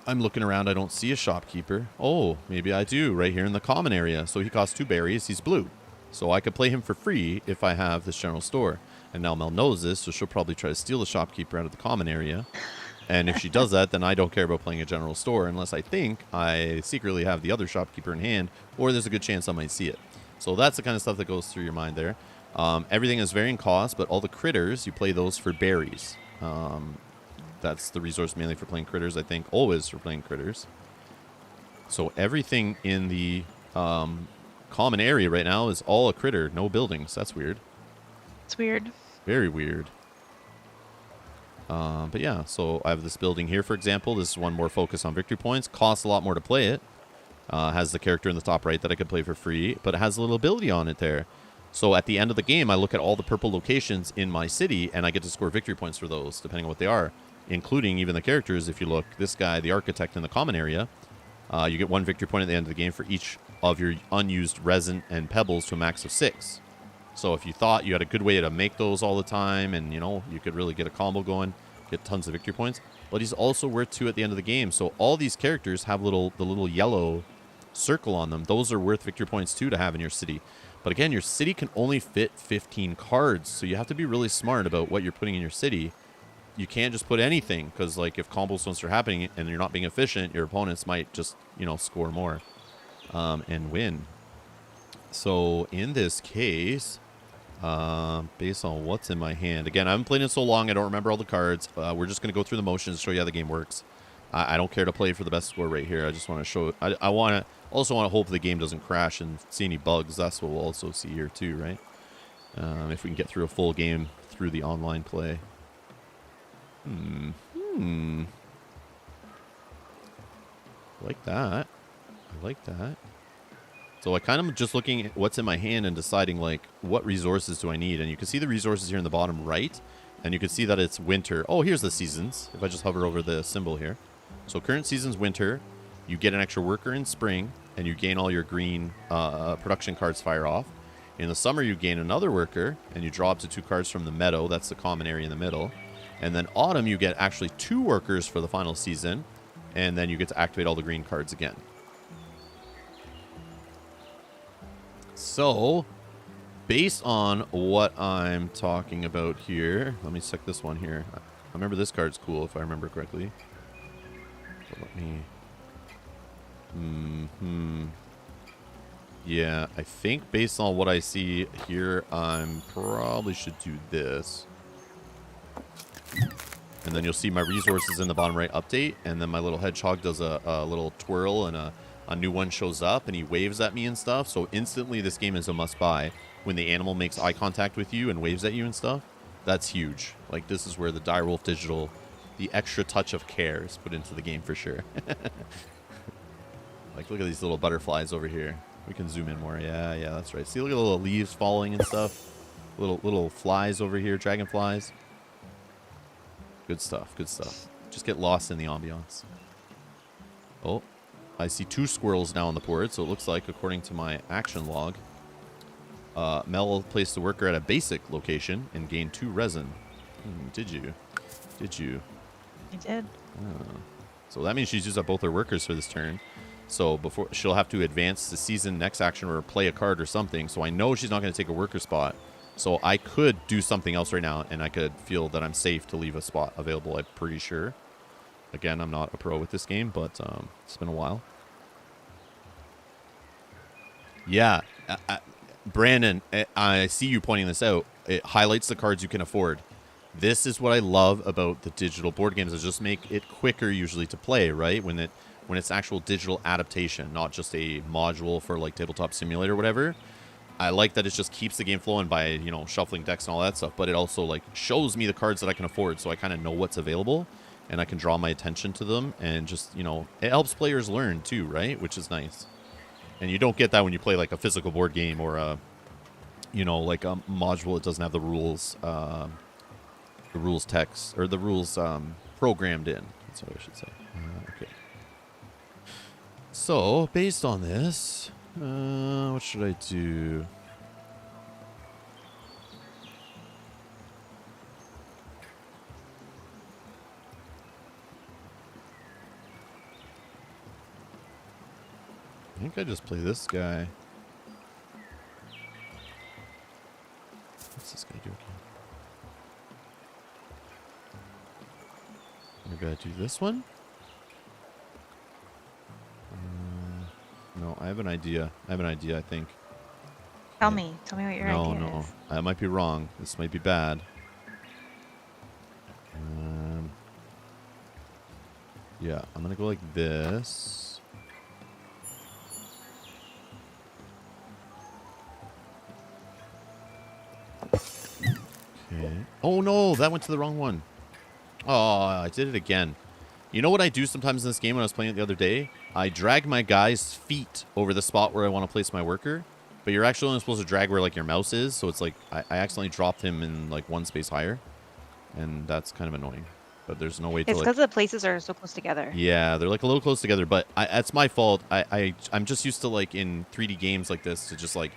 I'm looking around, I don't see a shopkeeper. Oh, maybe I do, right here in the common area. So he costs 2 berries, he's blue. So I could play him for free if I have this general store. And now Mel knows this, so she'll probably try to steal the shopkeeper out of the common area. And if she does that, then I don't care about playing a general store unless I think I secretly have the other shopkeeper in hand, or there's a good chance I might see it. So that's the kind of stuff that goes through your mind there. Everything is varying cost, but all the critters, you play those for berries. That's the resource mainly for playing critters, I think, always for playing critters. So everything in the common area right now is all a critter, no buildings. That's weird. It's weird. Very weird. But yeah, so I have this building here, for example. This is one more focus on victory points. Costs a lot more to play it. Has the character in the top right that I could play for free, but it has a little ability on it there. So at the end of the game, I look at all the purple locations in my city, and I get to score victory points for those, depending on what they are, including even the characters. If you look, this guy, the architect in the common area, you get 1 victory point at the end of the game for each of your unused resin and pebbles to a max of 6. So if you thought you had a good way to make those all the time and, you know, you could really get a combo going, get tons of victory points. but he's also worth 2 at the end of the game. So all these characters have the little yellow circle on them. Those are worth victory points too to have in your city. But again, your city can only fit 15 cards, so you have to be really smart about what you're putting in your city. You can't just put anything, because like if combos don't start happening and you're not being efficient, your opponents might just, you know, score more and win. So in this case, based on what's in my hand, again, I haven't played it so long, I don't remember all the cards. We're just going to go through the motions, show you how the game works. I don't care to play for the best score right here. I just want to show. I also want to hope the game doesn't crash and see any bugs. That's what we'll also see here too, right? If we can get through a full game through the online play. I like that. I like that. So I kind of just looking at what's in my hand and deciding like what resources do I need. And you can see the resources here in the bottom right. And you can see that it's winter. Oh, here's the seasons. If I just hover over the symbol here. So current season's winter. You get an extra worker in spring. And you gain all your green production cards fire off. In the summer, you gain another worker. And you draw up to 2 cards from the meadow. That's the common area in the middle. And then autumn, you get actually 2 workers for the final season. And then you get to activate all the green cards again. So, based on what I'm talking about here, let me check this one here. I remember this card's cool if I remember correctly. So let me... Yeah, I think based on what I see here, I probably should do this. And then you'll see my resources in the bottom right update. And then my little hedgehog does a little twirl and a new one shows up and he waves at me and stuff. So instantly this game is a must buy. When the animal makes eye contact with you and waves at you and stuff, that's huge. Like this is where the direwolf digital, the extra touch of care is put into the game for sure. Like look at these little butterflies over here. We can zoom in more. Yeah, that's right. See, look at the little leaves falling and stuff. Little flies over here, dragonflies. Good stuff, good stuff. Just get lost in the ambiance. Oh, I see 2 squirrels now on the board, so it looks like, according to my action log, Mel placed the worker at a basic location and gained 2 resin. Did you? Did you? I did. So that means she's used up both her workers for this turn. So before she'll have to advance the season next action or play a card or something. So I know she's not going to take a worker spot. So I could do something else right now, and I could feel that I'm safe to leave a spot available, I'm pretty sure. Again, I'm not a pro with this game, but it's been a while. Yeah, Brandon, I see you pointing this out. It highlights the cards you can afford. This is what I love about the digital board games. Is just make it quicker usually to play, right? When it's actual digital adaptation, not just a module for like Tabletop Simulator or whatever. I like that it just keeps the game flowing by, you know, shuffling decks and all that stuff, but it also like shows me the cards that I can afford, so I kind of know what's available and I can draw my attention to them, and just, you know, it helps players learn too, right? Which is nice. And you don't get that when you play like a physical board game or a, you know, like a module that doesn't have the rules text or the rules programmed in. That's what I should say. Okay. So based on this, what should I do? I think I just play this guy. What's this guy doing? Maybe I do this one? No, I have an idea. I think. Tell me what your idea is. I might be wrong. This might be bad. Yeah, I'm gonna go like this. Okay. Oh no, that went to the wrong one. Oh, I did it again. You know what I do sometimes in this game when I was playing it the other day? I drag my guy's feet over the spot where I want to place my worker. But you're actually only supposed to drag where like your mouse is. So it's like I accidentally dropped him in like one space higher. And that's kind of annoying. But there's no way to It's because the places are so close together. Yeah, they're like a little close together. But that's my fault. I'm just used to like in 3D games like this to just like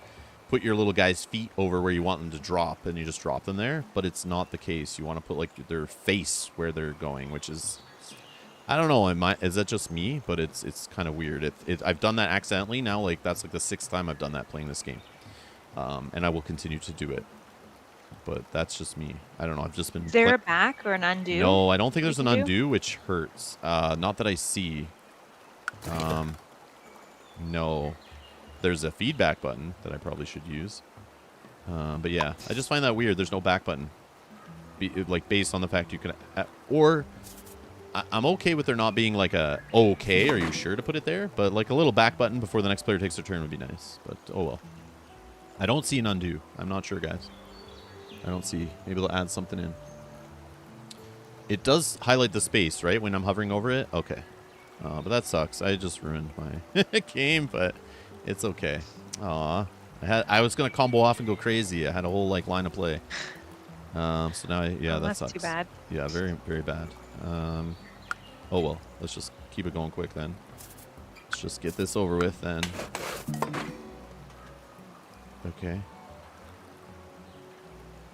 put your little guy's feet over where you want them to drop. And you just drop them there. But it's not the case. You want to put like their face where they're going, which is I don't know. Is that just me? But it's kind of weird. I've done that accidentally now. Like that's like the 6th time I've done that playing this game, and I will continue to do it. But that's just me. I don't know. I've just been. Is there a back or an undo? No, I don't think you there's an can undo, which hurts. Not that I see. No, there's a feedback button that I probably should use. But yeah, I just find that weird. There's no back button, like based on the fact you can, or I'm okay with there not being like a okay. Are you sure to put it there? But like a little back button before the next player takes their turn would be nice. But oh well. I don't see an undo. I'm not sure, guys. I don't see. Maybe they'll add something in. It does highlight the space, right, when I'm hovering over it? Okay. But that sucks. I just ruined my game, but it's okay. Aw. I was going to combo off and go crazy. I had a whole, like, line of play. So now, that that's sucks. too bad. Yeah, very, very bad. Oh, well. Let's just keep it going quick, then. Let's just get this over with, then. Okay.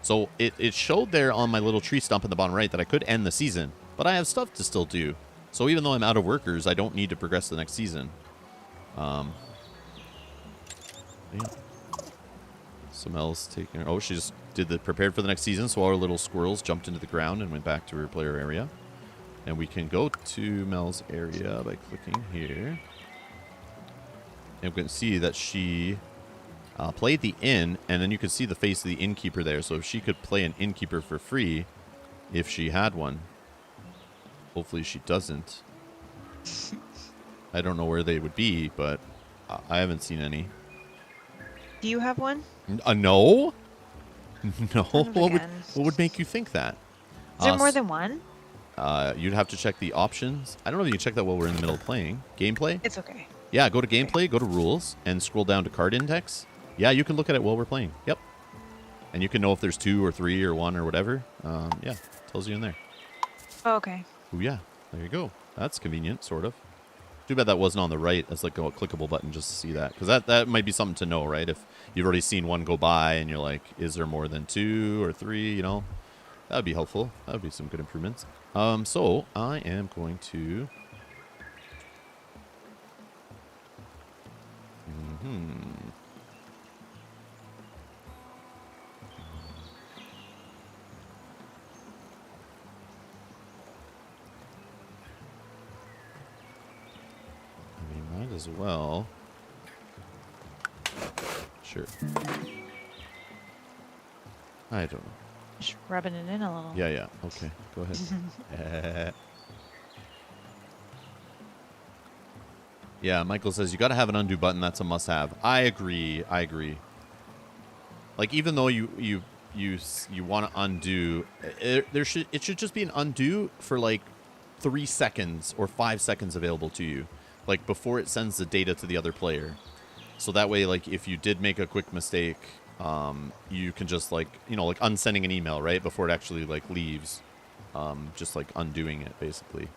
So it showed there on my little tree stump in the bottom right that I could end the season, but I have stuff to still do. So even though I'm out of workers, I don't need to progress to the next season. Yeah. So Mel's taking her. Oh, she just did the prepared for the next season. So all our little squirrels jumped into the ground and went back to her player area. And we can go to Mel's area by clicking here. And we can see that she played the inn, and then you can see the face of the innkeeper there. So if she could play an innkeeper for free, if she had one. Hopefully she doesn't. I don't know where they would be, but I haven't seen any. Do you have one? No? No? What would make you think that? Is there more than one? You'd have to check the options. I don't know if you can check that while we're in the middle of playing. Gameplay? It's okay. Yeah, go to gameplay, go to rules, and scroll down to card index. Yeah, you can look at it while we're playing. Yep. And you can know if there's 2 or 3 or 1 or whatever. Yeah, tells you in there. Oh, okay. Oh, yeah. There you go. That's convenient, sort of. Too bad that wasn't on the right as like a clickable button just to see that. Because that might be something to know, right? If you've already seen one go by and you're like, is there more than 2 or 3, you know? That would be helpful. That would be some good improvements. So I am going to... Might as well. Sure. I don't know. Just rubbing it in a little. Yeah. Okay, go ahead. Yeah, Michael says you got to have an undo button. That's a must-have. I agree. Like even though you want to undo, it should just be an undo for like 3 seconds or 5 seconds available to you, like before it sends the data to the other player. So that way, like if you did make a quick mistake, you can just like like unsending an email right before it actually like leaves, just like undoing it basically,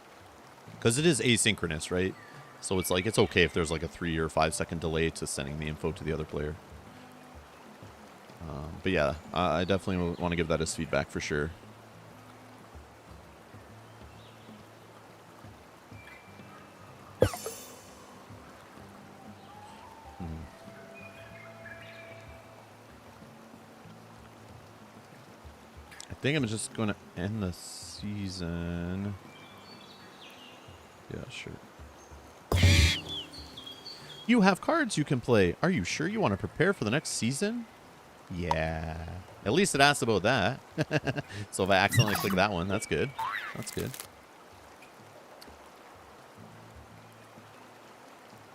because it is asynchronous, right? So it's like it's okay if there's like a 3 or 5 second delay to sending the info to the other player. But yeah, I definitely want to give that as feedback for sure. I think I'm just going to end the season. Yeah, sure. You have cards you can play. Are you sure you want to prepare for the next season? Yeah. At least it asked about that. So if I accidentally click that one, that's good. That's good.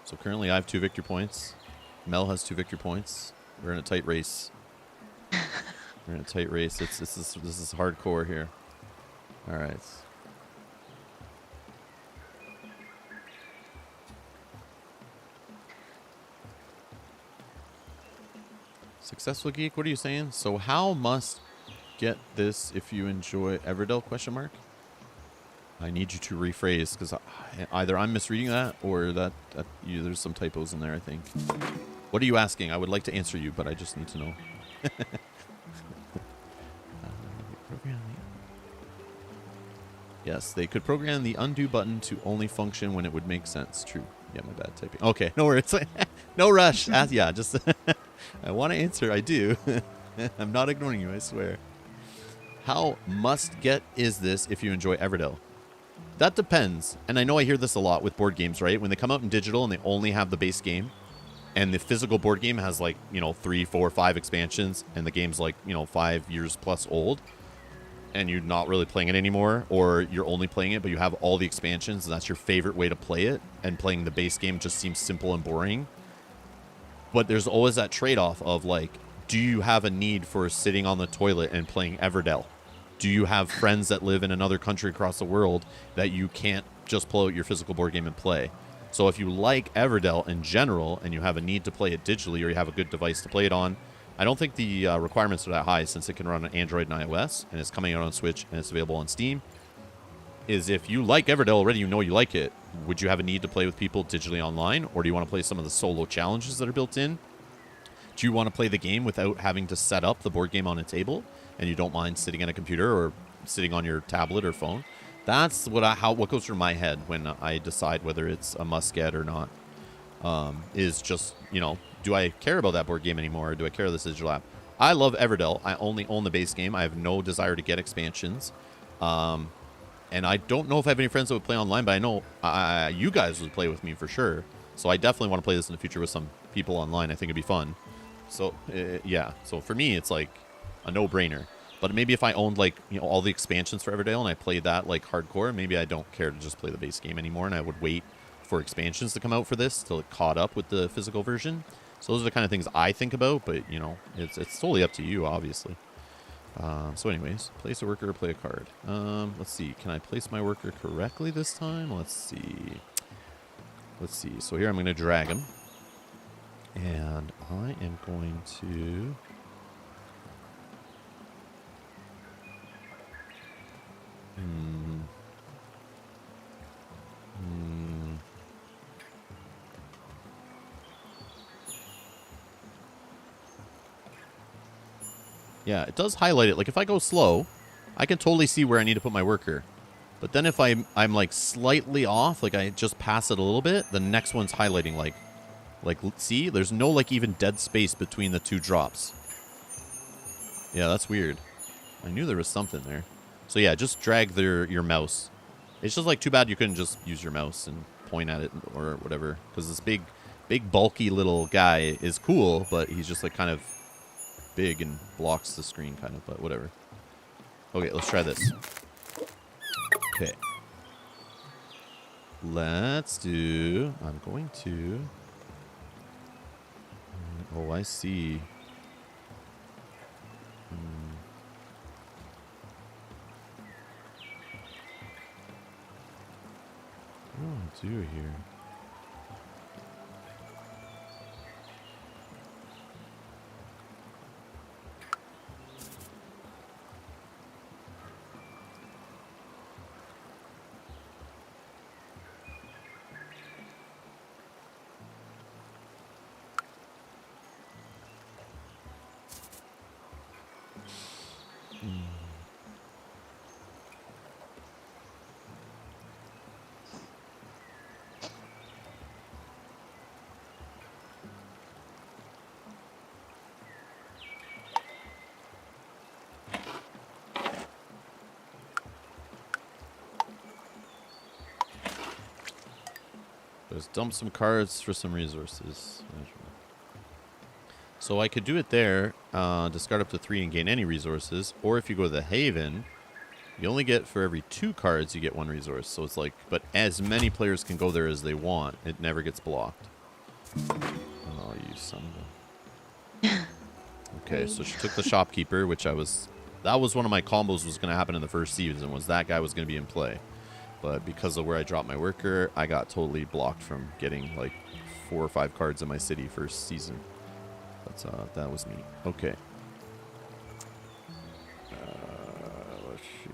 So currently I have 2 victory points. Mel has 2 victory points. We're in a tight race. We're in a tight race. This is hardcore here. All right. Successful geek, what are you saying? So how must get this if you enjoy Everdell, question mark? I need you to rephrase because either I'm misreading that or that there's some typos in there, I think. What are you asking? I would like to answer you, but I just need to know. Yes, they could program the undo button to only function when it would make sense. True. Yeah, my bad typing. Okay, no worries. No rush. Yeah, just I want to answer. I do. I'm not ignoring you, I swear. How must get is this if you enjoy Everdell? That depends. And I know I hear this a lot with board games, right? When they come out in digital and they only have the base game, and the physical board game has like, 3, 4, 5 expansions, and the game's like, 5 years plus old, and you're not really playing it anymore, or you're only playing it, but you have all the expansions, and that's your favorite way to play it, and playing the base game just seems simple and boring. But there's always that trade-off of, like, do you have a need for sitting on the toilet and playing Everdell? Do you have friends that live in another country across the world that you can't just pull out your physical board game and play? So if you like Everdell in general, and you have a need to play it digitally, or you have a good device to play it on, I don't think the requirements are that high, since it can run on Android and iOS, and it's coming out on Switch, and it's available on Steam. Is if you like Everdell already, you like it, would you have a need to play with people digitally online, or do you want to play some of the solo challenges that are built in? Do you want to play the game without having to set up the board game on a table, and you don't mind sitting on a computer or sitting on your tablet or phone? That's what goes through my head when I decide whether it's a must-get or not. Is just, do I care about that board game anymore, or do I care about this digital app? I love Everdell. I only own the base game. I have no desire to get expansions. And I don't know if I have any friends that would play online, but I know you guys would play with me for sure. So I definitely want to play this in the future with some people online. I think it'd be fun. So, yeah. So for me, it's like a no-brainer. But maybe if I owned, like, all the expansions for Everdell and I played that, like, hardcore, maybe I don't care to just play the base game anymore, and I would wait for expansions to come out for this till it caught up with the physical version. So those are the kind of things I think about, but, it's totally up to you, obviously. So anyways, place a worker or play a card. Let's see. Can I place my worker correctly this time? Let's see. So here I'm going to drag him. And I am going to... Yeah, it does highlight it. Like, if I go slow, I can totally see where I need to put my worker. But then if I'm like slightly off, like I just pass it a little bit, the next one's highlighting like see, there's no like even dead space between the two drops. Yeah, that's weird. I knew there was something there. So yeah, just drag your mouse. It's just like too bad you couldn't just use your mouse and point at it or whatever, because this big bulky little guy is cool, but he's just like kind of big and blocks the screen kind of, but whatever. Okay, let's try this. Okay. Let's do... I'm going to... Oh, I see. What do I do here? Let's dump some cards for some resources. So I could do it there, discard up to 3 and gain any resources. Or if you go to the Haven, you only get, for every 2 cards, you get 1 resource. So it's like, but as many players can go there as they want. It never gets blocked. Oh, you son of a... Okay, so she took the shopkeeper, which that was one of my combos was going to happen in the first season, was that guy was going to be in play. But because of where I dropped my worker, I got totally blocked from getting like 4 or 5 cards in my city first season. But that was neat. Okay. Let's see.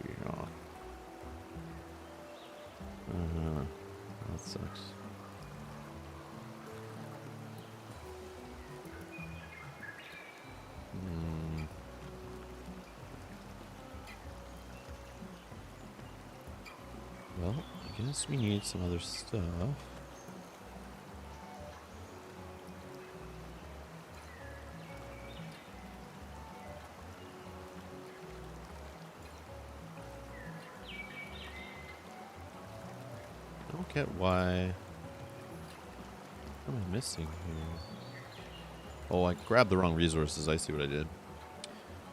That sucks. guess we need some other stuff. I don't get why. What am I missing here? Oh, I grabbed the wrong resources. I see what I did.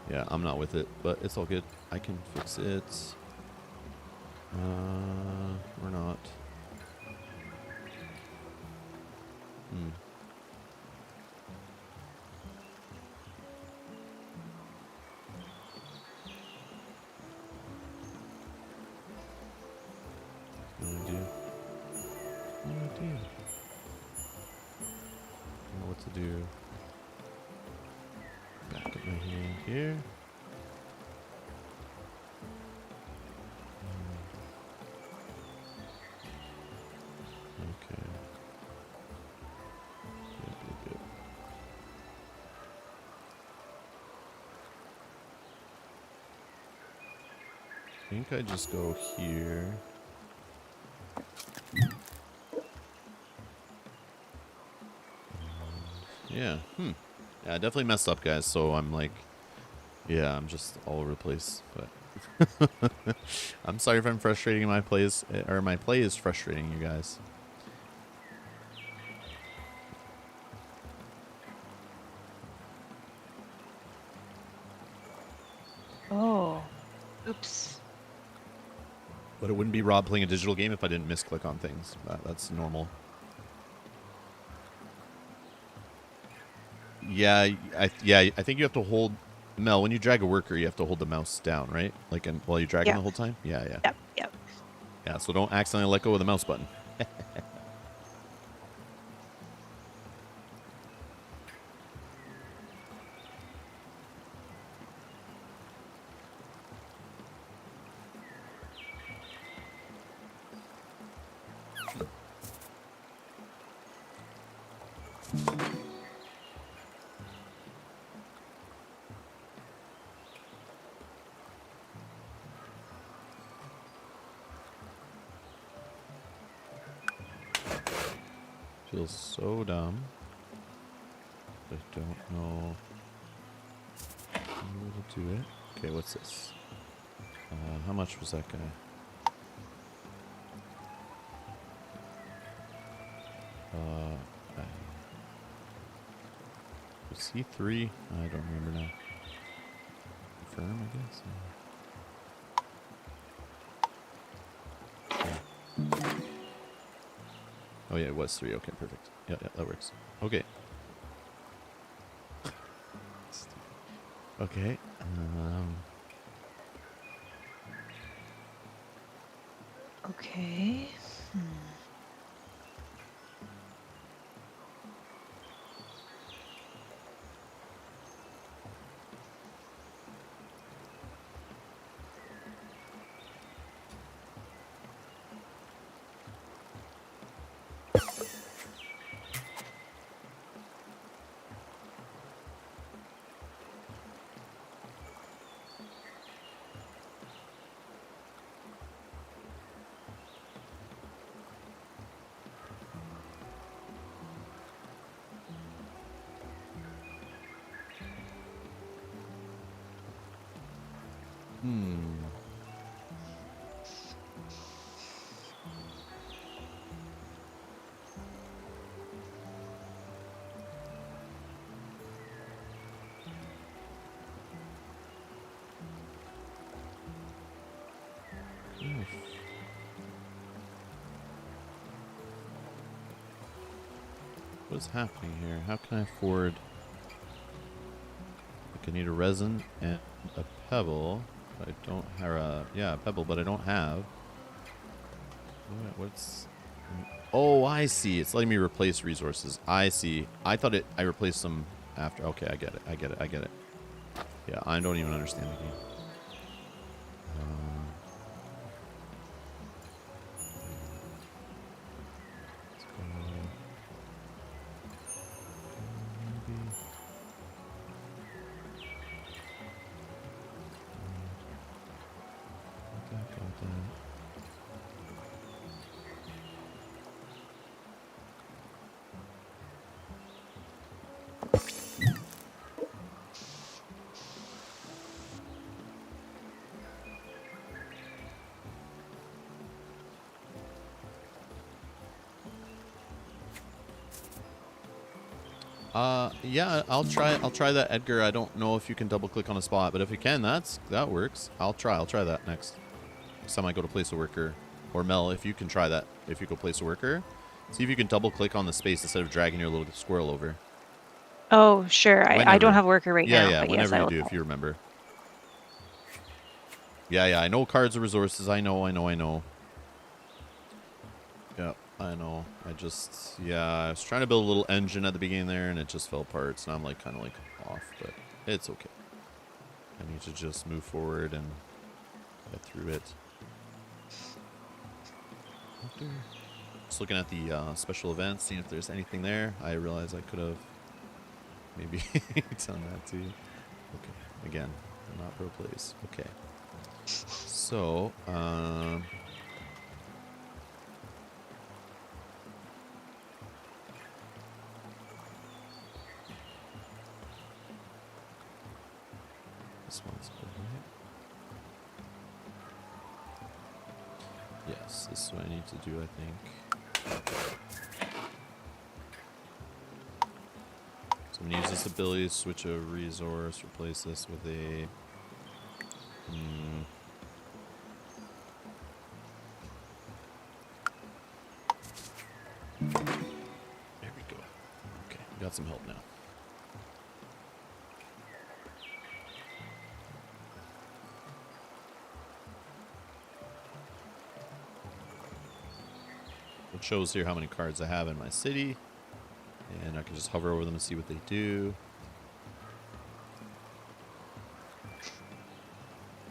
Yeah, I'm not with it, but it's all good. I can fix it. We're not. What do I do? What do I do? I don't know what to do. Back up my hand here. Okay. Yep. I think I just go here. Yeah. Yeah, I definitely messed up, guys. So I'm like, yeah, I'm just all over the place. But I'm sorry if I'm frustrating my plays, or my play is frustrating you guys. Oh, oops. But it wouldn't be Rob playing a digital game if I didn't misclick on things. That's normal. Yeah, I think you have to hold, Mel, when you drag a worker, you have to hold the mouse down, right? Like while you're dragging Yep. the whole time? Yeah. Yep. Yeah, so don't accidentally let go of the mouse button. Feels so dumb. I don't know how to do it. Okay, what's this? How much was that guy? Was he 3? I don't remember now. Confirm, I guess. Yeah. Oh yeah, it was 3. Okay, perfect. Yeah, that works. Okay. Okay. Okay. What's happening here? How can I afford... Like I need a resin and a pebble. But I don't have yeah, a pebble, but I don't have. What's... Oh, I see. It's letting me replace resources. I see. I thought I replaced them after. Okay, I get it. Yeah, I don't even understand the game. Yeah, I'll try that, Edgar. I don't know if you can double click on a spot, but if you can, that works. I'll try that next time I go to place a worker. Or Mel, if you can try that, if you go place a worker, see if you can double click on the space instead of dragging your little squirrel over. Oh, sure. I don't have a worker right now, Yeah, but whenever yes, I you will. do, if you remember. Yeah, I know cards are resources. I know. Yeah, I know. I was trying to build a little engine at the beginning there, and it just fell apart. So now I'm like kind of like off, but it's okay. I need to just move forward and get through it. Just looking at the special events, seeing if there's anything there. I realize I could have maybe done that too. Okay, again, not pro plays. Okay. So, this one's good, right? Yes, this is what I need to do, I think. So I'm going to use this ability to switch a resource, replace this with a... There we go. Okay, got some help now. It shows here how many cards I have in my city. And I can just hover over them and see what they do.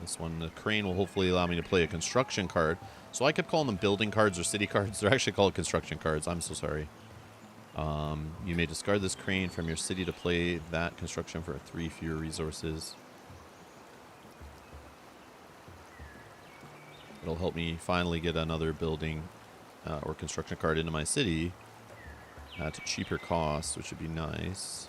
This one, the crane, will hopefully allow me to play a construction card. So I could call them building cards or city cards. They're actually called construction cards. I'm so sorry. You may discard this crane from your city to play that construction for 3 fewer resources. It'll help me finally get another building or construction card into my city at a cheaper cost, which would be nice.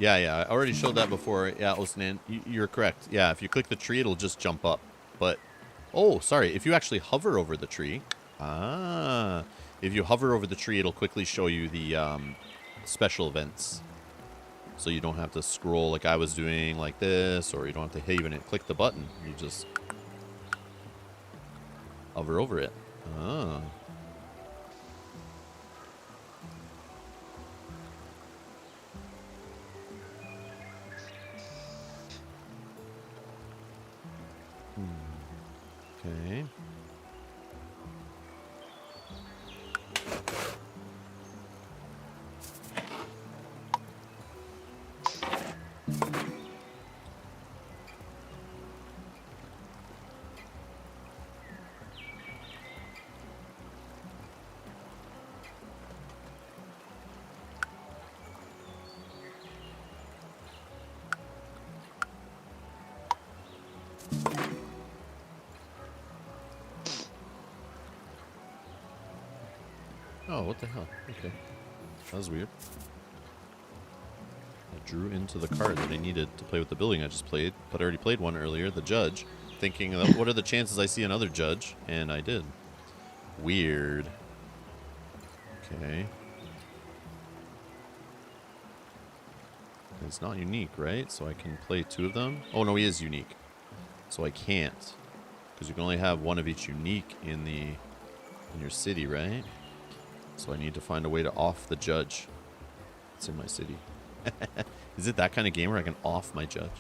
Yeah, I already showed that before. Yeah, Osnan, you're correct. Yeah, if you click the tree, it'll just jump up. But, oh, sorry, if you actually hover over the tree, if you hover over the tree, it'll quickly show you the special events. So you don't have to scroll like I was doing like this, or you don't have to even click the button. You just hover over it. Ah. Okay. Oh, what the hell? Okay. That was weird. I drew into the card that I needed to play with the building I just played, but I already played one earlier, the judge, thinking, what are the chances I see another judge? And I did. Weird. Okay. It's not unique, right? So I can play 2 of them? Oh, no, he is unique. So I can't. Because you can only have one of each unique in your city, right? So I need to find a way to off the judge. It's in my city. Is it that kind of game where I can off my judge?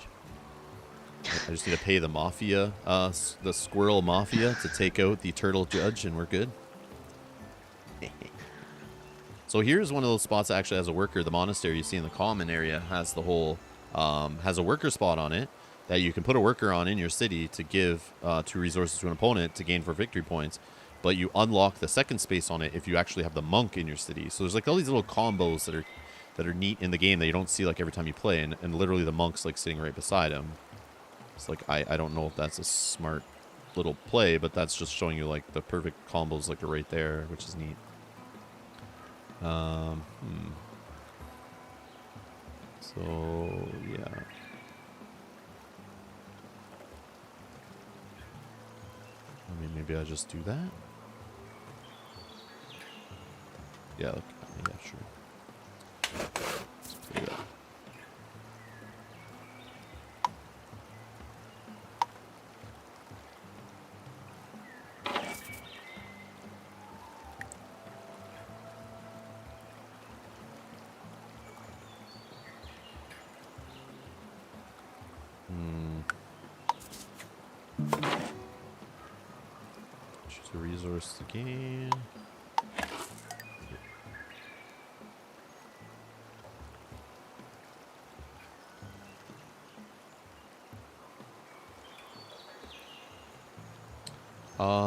I just need to pay the mafia, the squirrel mafia, to take out the turtle judge, and we're good. So here's one of those spots that actually has a worker. The monastery you see in the common area has the whole, has a worker spot on it that you can put a worker on in your city to give 2 resources to an opponent to gain 4 victory points. But you unlock the second space on it if you actually have the monk in your city. So there's like all these little combos that are neat in the game that you don't see like every time you play, and literally the monk's like sitting right beside him. It's like, I don't know if that's a smart little play, but that's just showing you like the perfect combos like are right there, which is neat. So, yeah. I mean, maybe I just do that? Yeah, look, yeah, sure. Let's play that. Choose a resource again.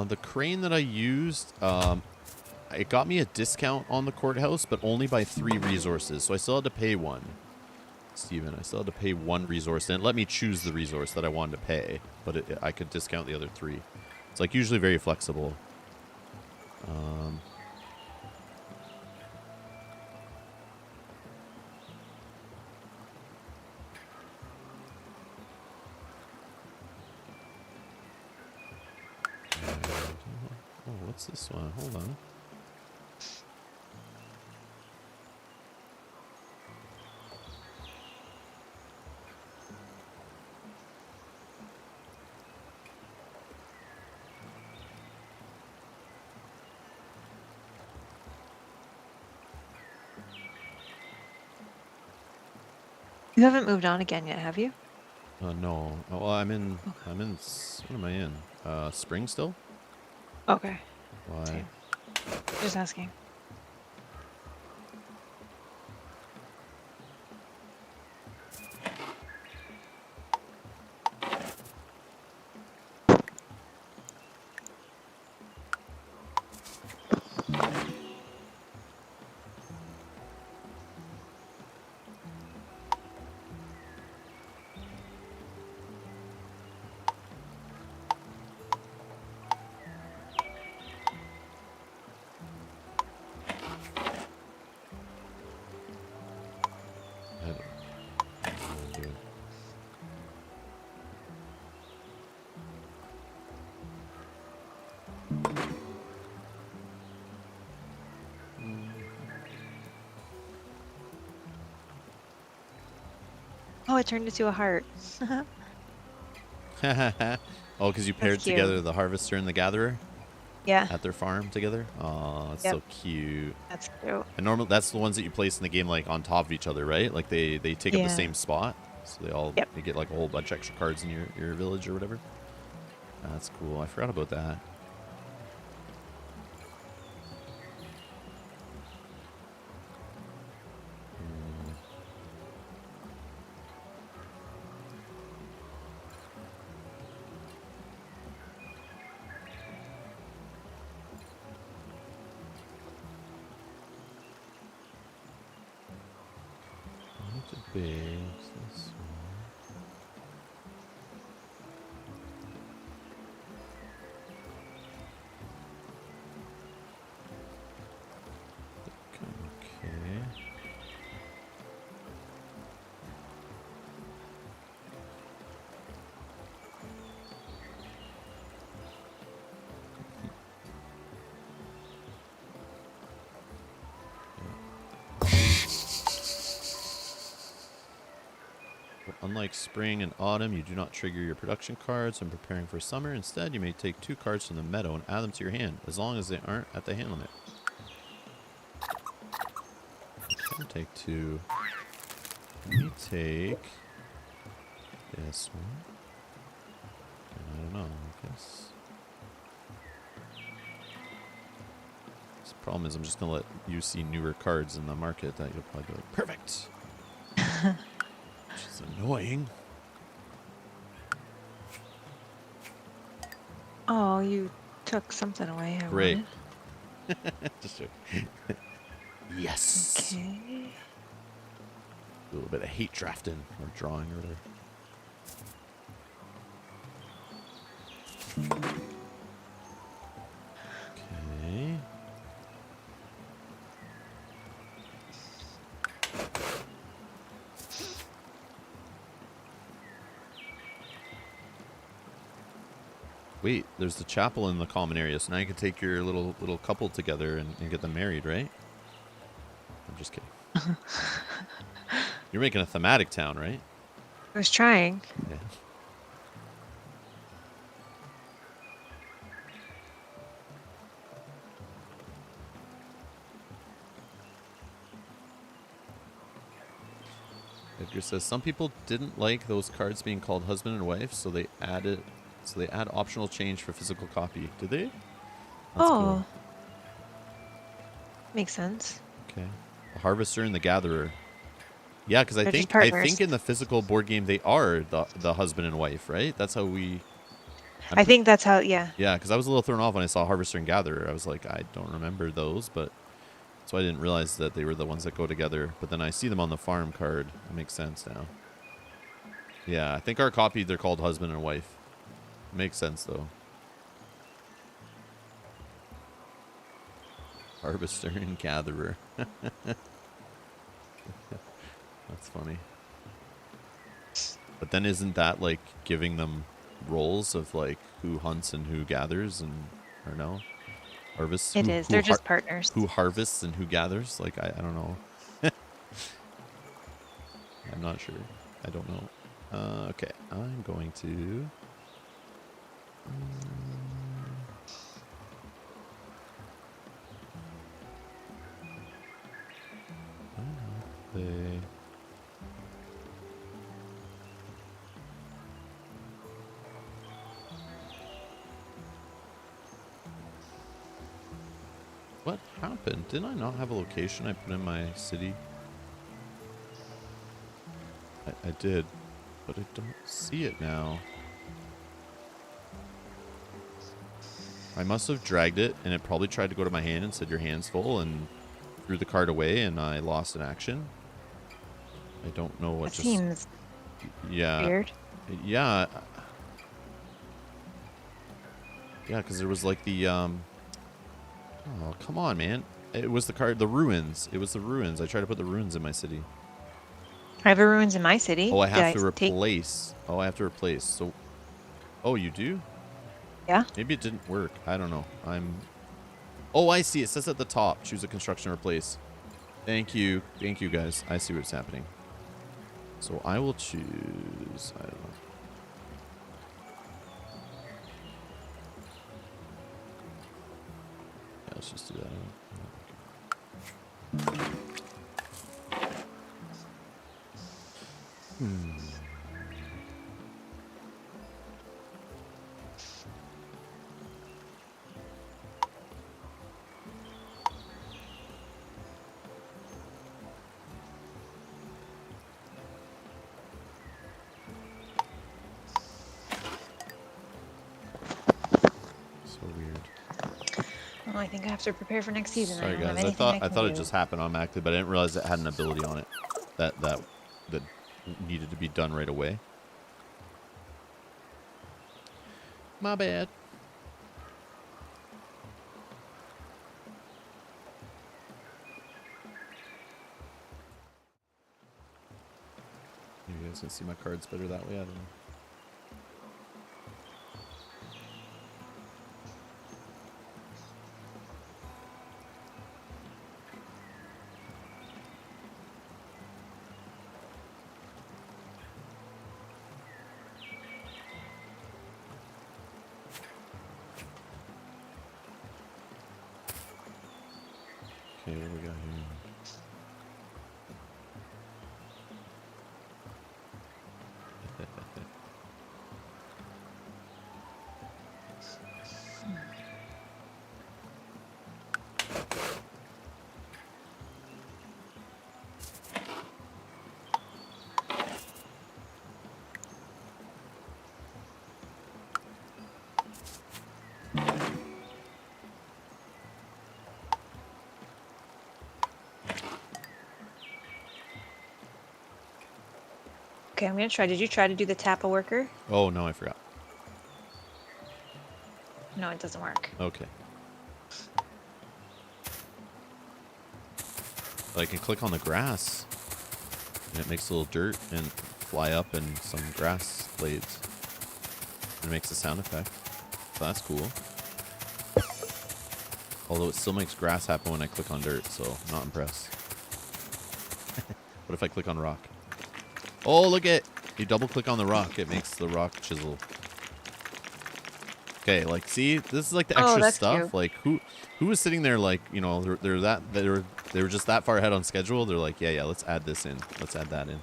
The crane that I used, it got me a discount on the courthouse, but only by 3 resources. So I still had to pay 1. Steven, I still had to pay 1 resource, and it let me choose the resource that I wanted to pay, but I could discount the other 3. It's like usually very flexible. Oh, what's this one? Hold on. You haven't moved on again yet, have you? No. Oh, well, I'm in, what am I in? Spring still? Okay. Why? Same. Just asking. Oh, it turned into a heart. Oh, because you paired cute. together the harvester and the gatherer? Yeah. At their farm together? Oh, that's so cute. That's cute. And normally, that's the ones that you place in the game, like, on top of each other, right? Like, they take up the same spot. So they get, like, a whole bunch of extra cards in your village or whatever. That's cool. I forgot about that. Base this one. Okay. Unlike spring and autumn, you do not trigger your production cards when preparing for summer. Instead, you may take 2 cards from the meadow and add them to your hand, as long as they aren't at the hand limit. I can take 2. Let me take this one. And I don't know, I guess. The problem is I'm just going to let you see newer cards in the market that you'll probably be like, perfect! Which is annoying. Oh, you took something away. I Great. wanted. Just yes. Okay. A little bit of hate drafting or drawing or whatever. Okay. Wait, there's the chapel in the common area, so now you can take your little couple together and get them married, right? I'm just kidding. You're making a thematic town, right? I was trying. Yeah. Edgar says some people didn't like those cards being called husband and wife, so they add optional change for physical copy. Did they? That's Oh. cool. Makes sense. Okay. The harvester and the gatherer. Yeah, because I They're just think in partners. the physical board game they are the husband and wife, right? That's how I think that's how, yeah. Yeah, because I was a little thrown off when I saw harvester and gatherer. I was like, I don't remember those, but so I didn't realize that they were the ones that go together. But then I see them on the farm card. It makes sense now. Yeah, I think our copy they're called husband and wife. Makes sense though. Harvester and gatherer. That's funny. But then isn't that like giving them roles of like who hunts and who gathers and or no? Harvests? It is. They're just partners. Who harvests and who gathers? Like I don't know. I'm not sure. I don't know. Okay, I'm going to play. What happened? Didn't I not have a location I put in my city? I did, but I don't see it now. I must have dragged it, and it probably tried to go to my hand and said your hand's full, and threw the card away, and I lost an action. I don't know what That seems weird. Yeah. Yeah, because there was like the oh, come on, man. It was the card, the ruins. It was the ruins. I tried to put the ruins in my city. I have a ruins in my city. Oh, I have to take- replace. Oh, I have to replace. So, oh, you do? Yeah. Maybe it didn't work. I don't know. Oh, I see. It says at the top, choose a construction replace. Thank you. Thank you, guys. I see what's happening. So I will choose, I don't know. Yeah, let's just do that. So weird. Oh, I think I have to prepare for next season. Sorry I don't have guys, anything I can thought it do. just happened automatically, but I didn't realize it had an ability on it that needed to be done right away. My bad. You guys can see my cards better that way. I don't know. Okay, what do we got here? Okay, I'm gonna try. Did you try to do the Tappa worker? Oh no, I forgot. No, it doesn't work. Okay. But I can click on the grass, and it makes a little dirt and fly up and some grass blades. And it makes a sound effect. So that's cool. Although it still makes grass happen when I click on dirt, so I'm not impressed. What if I click on rock? Oh, look at... You double click on the rock, it makes the rock chisel. Okay, like, see, this is like the extra that's stuff. cute. Like, who was sitting there, like, you know, they were just that far ahead on schedule. They're like, yeah, let's add this in, let's add that in.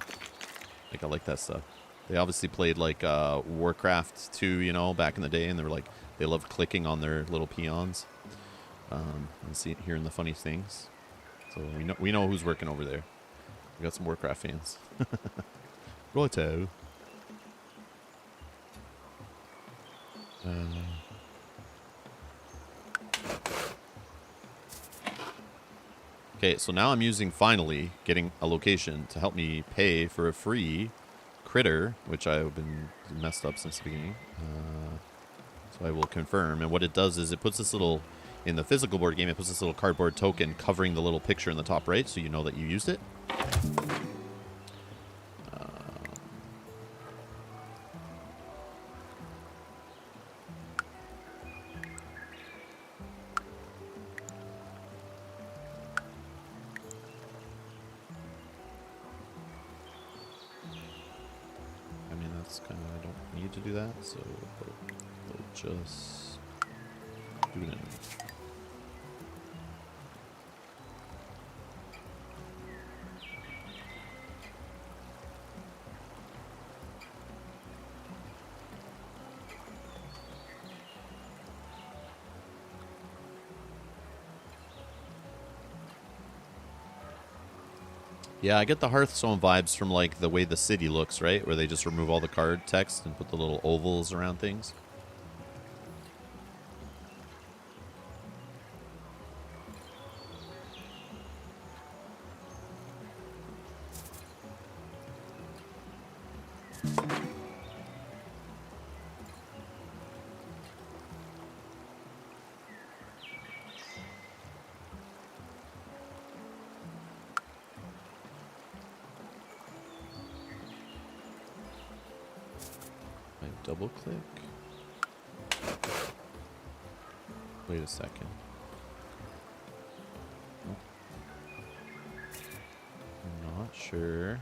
Like, I like that stuff. They obviously played like Warcraft 2, you know, back in the day, and they were like, they loved clicking on their little peons, and hearing the funny things. So we know who's working over there. We got some Warcraft fans. Righto. Okay, so now I'm finally getting a location to help me pay for a free critter, which I've been messed up since the beginning. So I will confirm. And what it does is it puts this little, in the physical board game, it puts this little cardboard token covering the little picture in the top right, so you know that you used it. I don't need to do that, so we'll just do it. Yeah, I get the Hearthstone vibes from like the way the city looks, right? Where they just remove all the card text and put the little ovals around things. Double click. Wait a second. I'm not sure.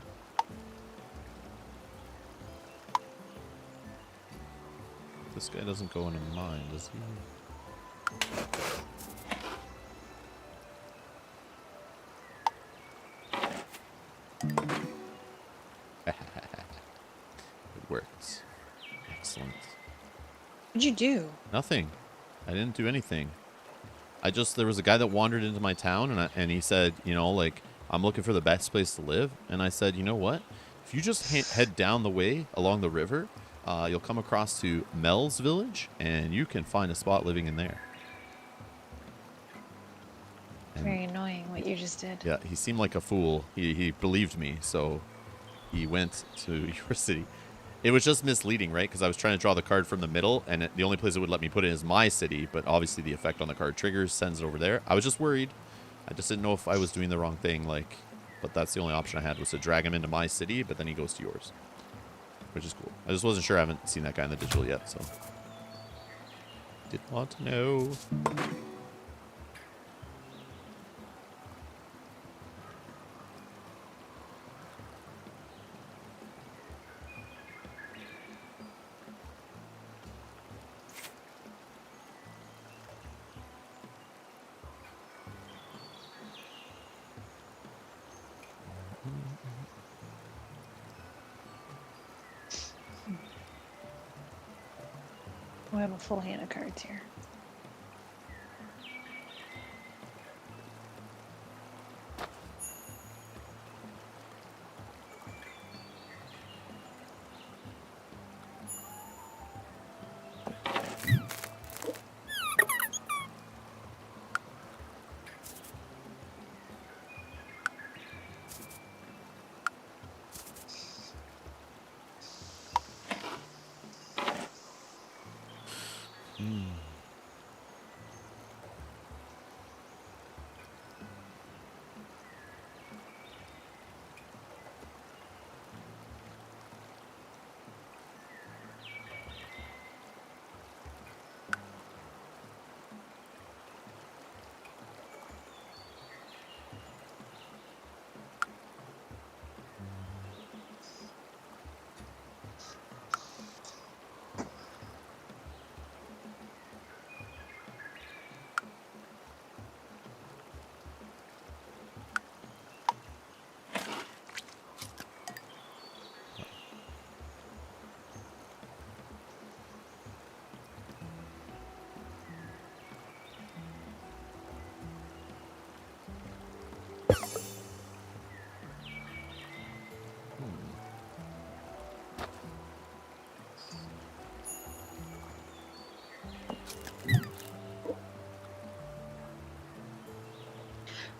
This guy doesn't go into mine, does he? It worked. Excellent. What'd you do? Nothing. I didn't do anything. There was a guy that wandered into my town, and he said, you know, like, I'm looking for the best place to live. And I said, you know what? If you just head down the way along the river, you'll come across to Mel's village, and you can find a spot living in there. And very annoying what you just did. yeah, he seemed like a fool. He believed me, so he went to your city. It was just misleading, right? Because I was trying to draw the card from the middle, and the only place it would let me put it is my city, but obviously the effect on the card triggers, sends it over there. I was just worried. I just didn't know if I was doing the wrong thing, like, but that's the only option I had, was to drag him into my city, but then he goes to yours, which is cool. I just wasn't sure. I haven't seen that guy in the digital yet, so didn't want to know. We have a full hand of cards here.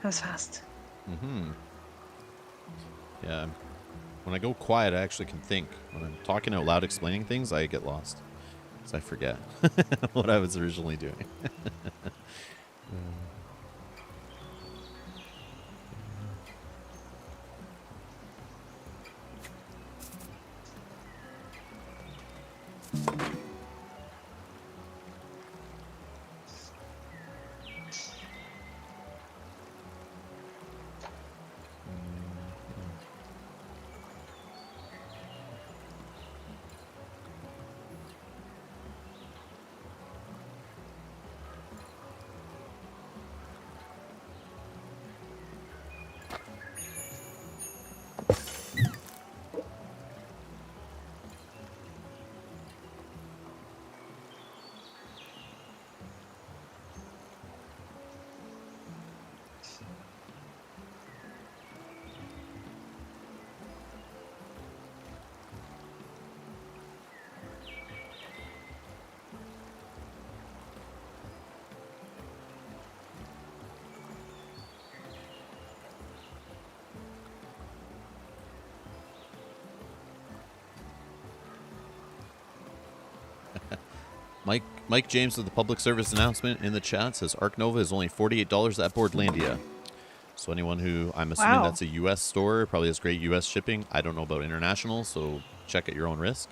was fast. Mm-hmm. Yeah. When I go quiet, I actually can think. When I'm talking out loud explaining things, I get lost. So I forget what I was originally doing. Mike James with the public service announcement in the chat says Arc Nova is only $48 at Boardlandia. So anyone who, I'm assuming Wow. that's a U.S. store, probably has great U.S. shipping. I don't know about international, so check at your own risk.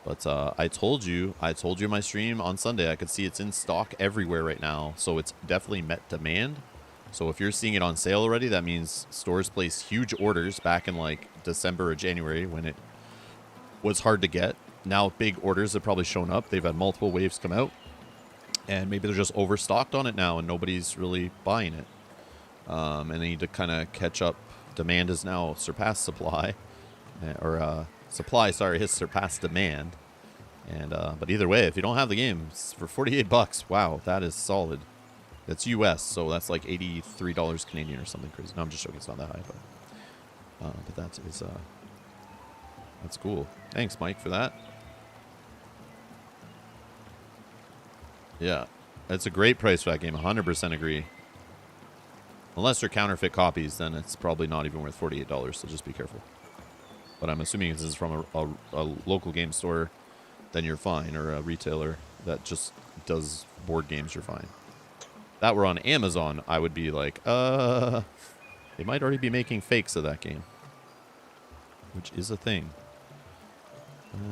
But I told you in my stream on Sunday, I could see it's in stock everywhere right now. So it's definitely met demand. So if you're seeing it on sale already, that means stores placed huge orders back in like December or January when it was hard to get. Now big orders have probably shown up. They've had multiple waves come out. And maybe they're just overstocked on it now and nobody's really buying it. And they need to kind of catch up. Demand has now surpassed supply. Supply, sorry, has surpassed demand. And but either way, if you don't have the game, it's for $48, wow, that is solid. That's US, so that's like $83 Canadian or something crazy. No, I'm just joking, it's not that high, but that is that's cool. Thanks, Mike, for that. Yeah, it's a great price for that game. 100% agree. Unless they're counterfeit copies, then it's probably not even worth $48. So just be careful. But I'm assuming this is from a local game store, then you're fine, or a retailer that just does board games, you're fine. That were on Amazon, I would be like, they might already be making fakes of that game, which is a thing. I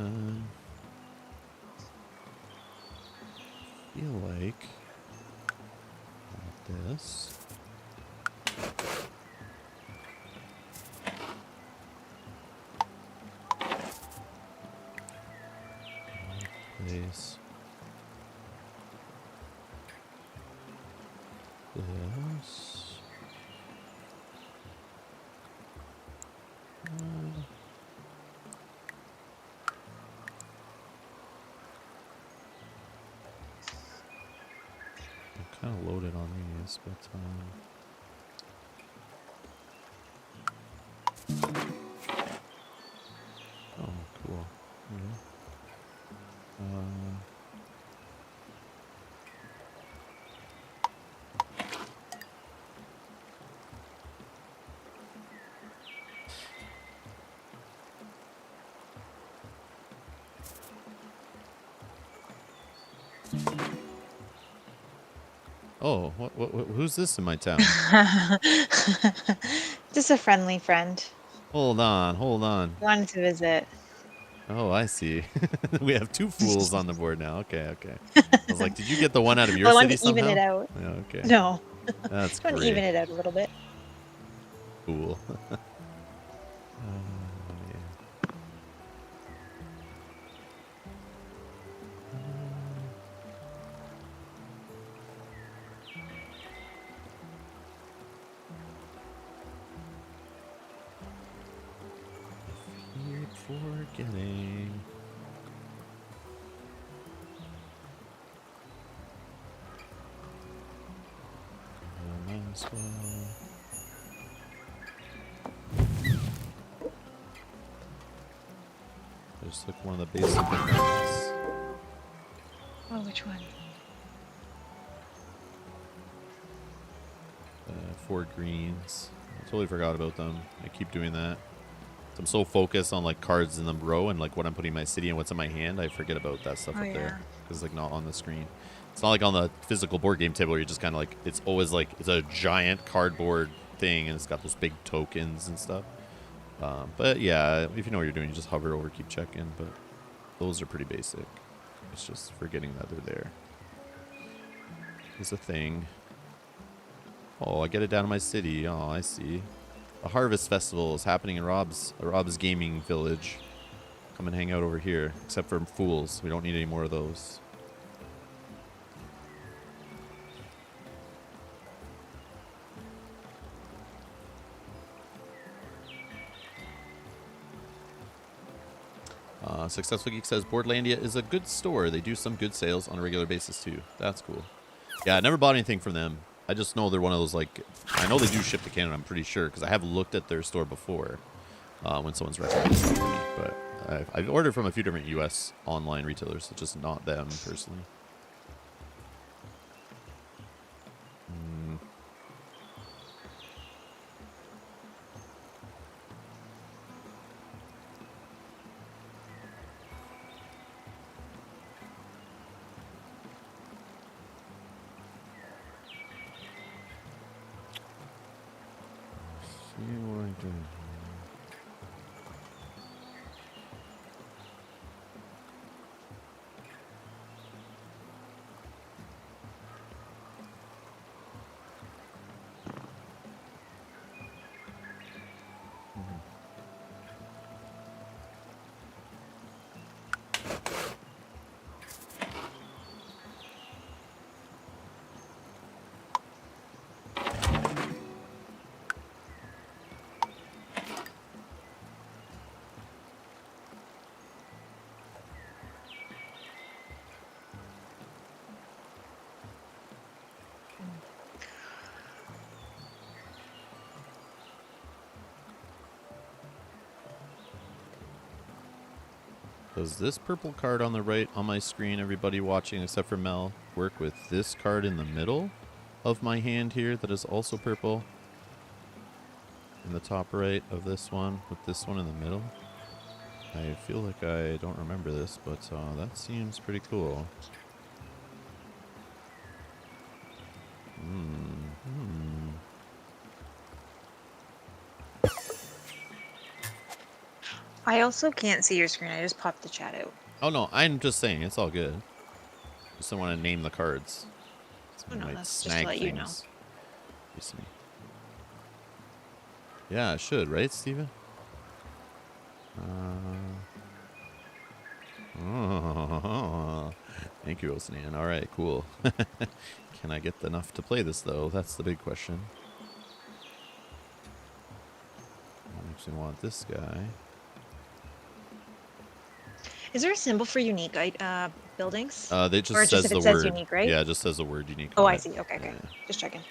feel like this. Place this. I'm kind of loaded on these, but oh, cool. Yeah. Oh, who's this in my town? Just a friendly friend. Hold on. Wanted to visit. Oh, I see. We have two fools on the board now. Okay. I was like, did you get the one out of your I city wanted to somehow? even it out. Yeah, okay. No. That's Just want to great. even it out a little bit. Cool. Yeah. Keep forgetting. Might as well. Just look one of the basic effects. Oh, which one? 4 greens. I totally forgot about them. I keep doing that. I'm so focused on like cards in the row and like what I'm putting in my city and what's in my hand, I forget about that stuff Oh, up yeah. there because it's like not on the screen. It's not like on the physical board game table where you're just kind of like, it's always like, it's a giant cardboard thing and it's got those big tokens and stuff. But yeah, if you know what you're doing, you just hover over, keep checking. But those are pretty basic. It's just forgetting that they're there. It's a thing. Oh, I get it down to my city. Oh, I see. A harvest festival is happening in Rob's gaming village. Come and hang out over here. Except for fools. We don't need any more of those. Successful Geek says Boardlandia is a good store. They do some good sales on a regular basis too. That's cool. Yeah, I never bought anything from them. I just know they're one of those, like, I know they do ship to Canada, I'm pretty sure, because I have looked at their store before when someone's recommended something to me. But I've ordered from a few different U.S. online retailers, so just not them personally. See what I do. Does this purple card on the right on my screen, everybody watching except for Mel, work with this card in the middle of my hand here that is also purple? In the top right of this one, with this one in the middle? I feel like I don't remember this, but that seems pretty cool. I also can't see your screen. I just popped the chat out. Oh no, I'm just saying, it's all good. Just don't want to name the cards. So Oh, no, might that's just to let you know. You see. Yeah, it should, right, Steven? Oh, thank you, Osnan. All right, cool. Can I get enough to play this, though? That's the big question. I actually want this guy. Is there a symbol for unique buildings? They just Or says just if the it says word. unique, right? Yeah, it just says the word unique. Oh, on I it. see. Okay, okay. Yeah. Just checking.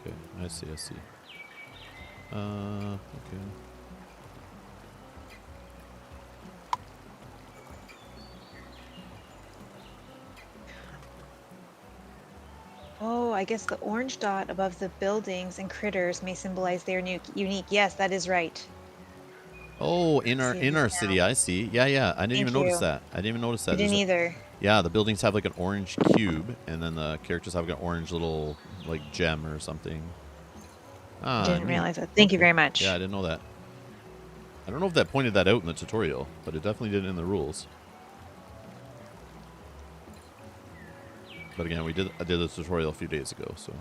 Okay, I see. Okay. Oh, I guess the orange dot above the buildings and critters may symbolize their unique. Yes, that is right. Oh, in our See this city, now. I see. Yeah. I didn't Thank even notice you. that. I didn't even notice I that. didn't either. Yeah, the buildings have like an orange cube, and then the characters have like an orange little like gem or something. I Ah, didn't neat. realize that. Thank you Okay. very much. Yeah, I didn't know that. I don't know if that pointed that out in the tutorial, but it definitely did in the rules. But again, I did the tutorial a few days ago, so.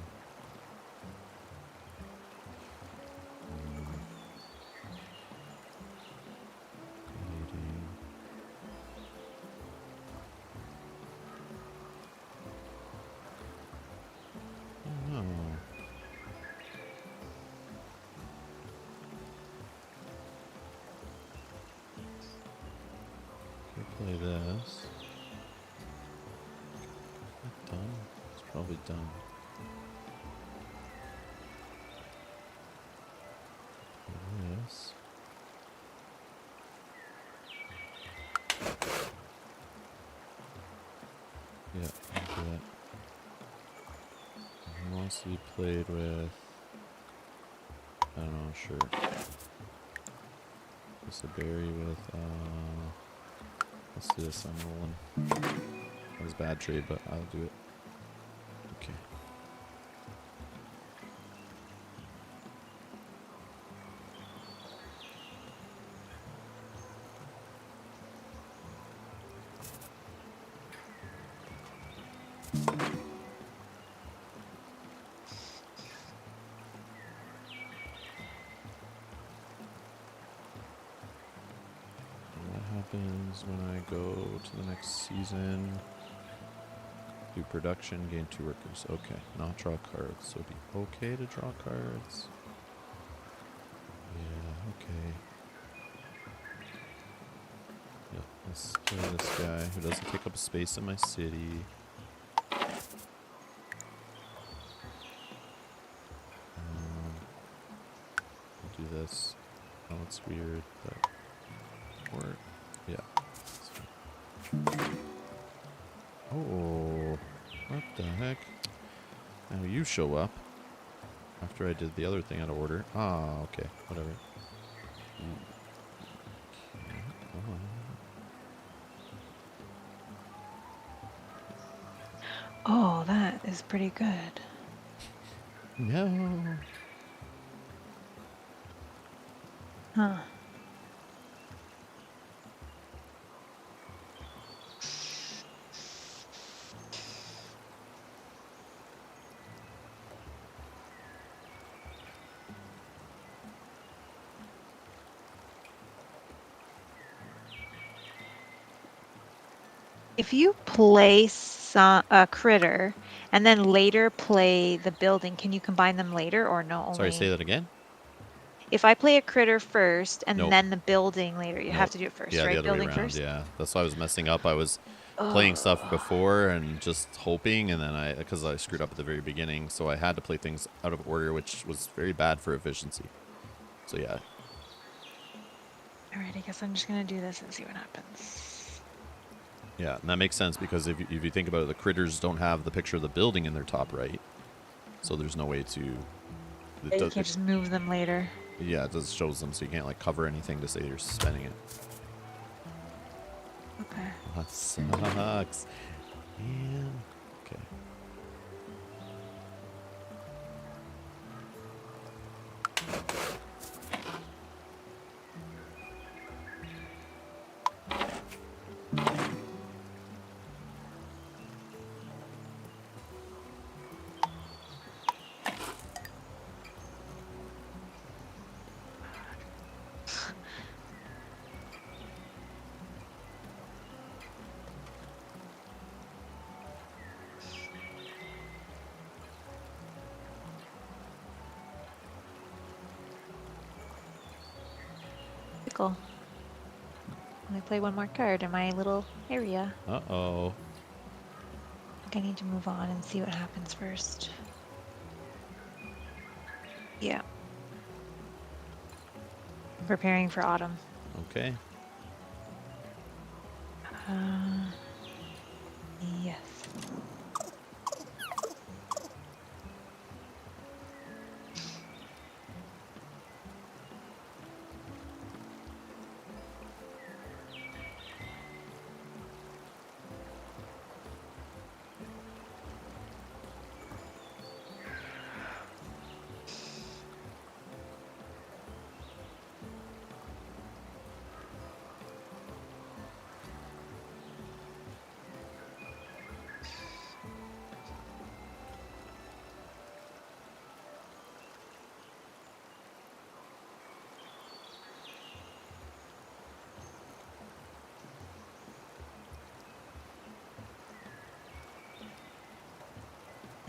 play this. Done? It's probably done. This. Yeah, I'll do that. He wants to be played with. I don't know, sure. Just a berry with, let's do this, I'm rolling. That was a bad trade, but I'll do it. Okay. Happens when I go to the next season. Do production, gain 2 workers. Okay, not draw cards. So it'd be okay to draw cards. Yeah, okay. Yeah, let's play this guy who doesn't take up space in my city. I'll do this. Oh, it's weird, but work. Yeah. Oh, what the heck? Now you show up after I did the other thing out of order. Ah, okay, whatever. Oh, that is pretty good. No. Huh. If you play a critter and then later play the building, can you combine them later or no? Sorry, say that again? If I play a critter first and Nope. then the building later, you have Nope. to do it first, Yeah, right? the other way Building around. first? Yeah, that's why I was messing up. I was playing stuff before and just hoping, and then because I screwed up at the very beginning, so I had to play things out of order, which was very bad for efficiency. So yeah. All right, I guess I'm just gonna do this and see what happens. Yeah, and that makes sense because if you think about it, the critters don't have the picture of the building in their top right, so there's no way to. You can't just move them later. Yeah, it just shows them, so you can't like cover anything to say you're suspending it. Okay. That sucks. Man. Okay. Cool. Let me play one more card in my little area. Uh-oh. I think I need to move on and see what happens first. Yeah. I'm preparing for autumn. Okay. Yes.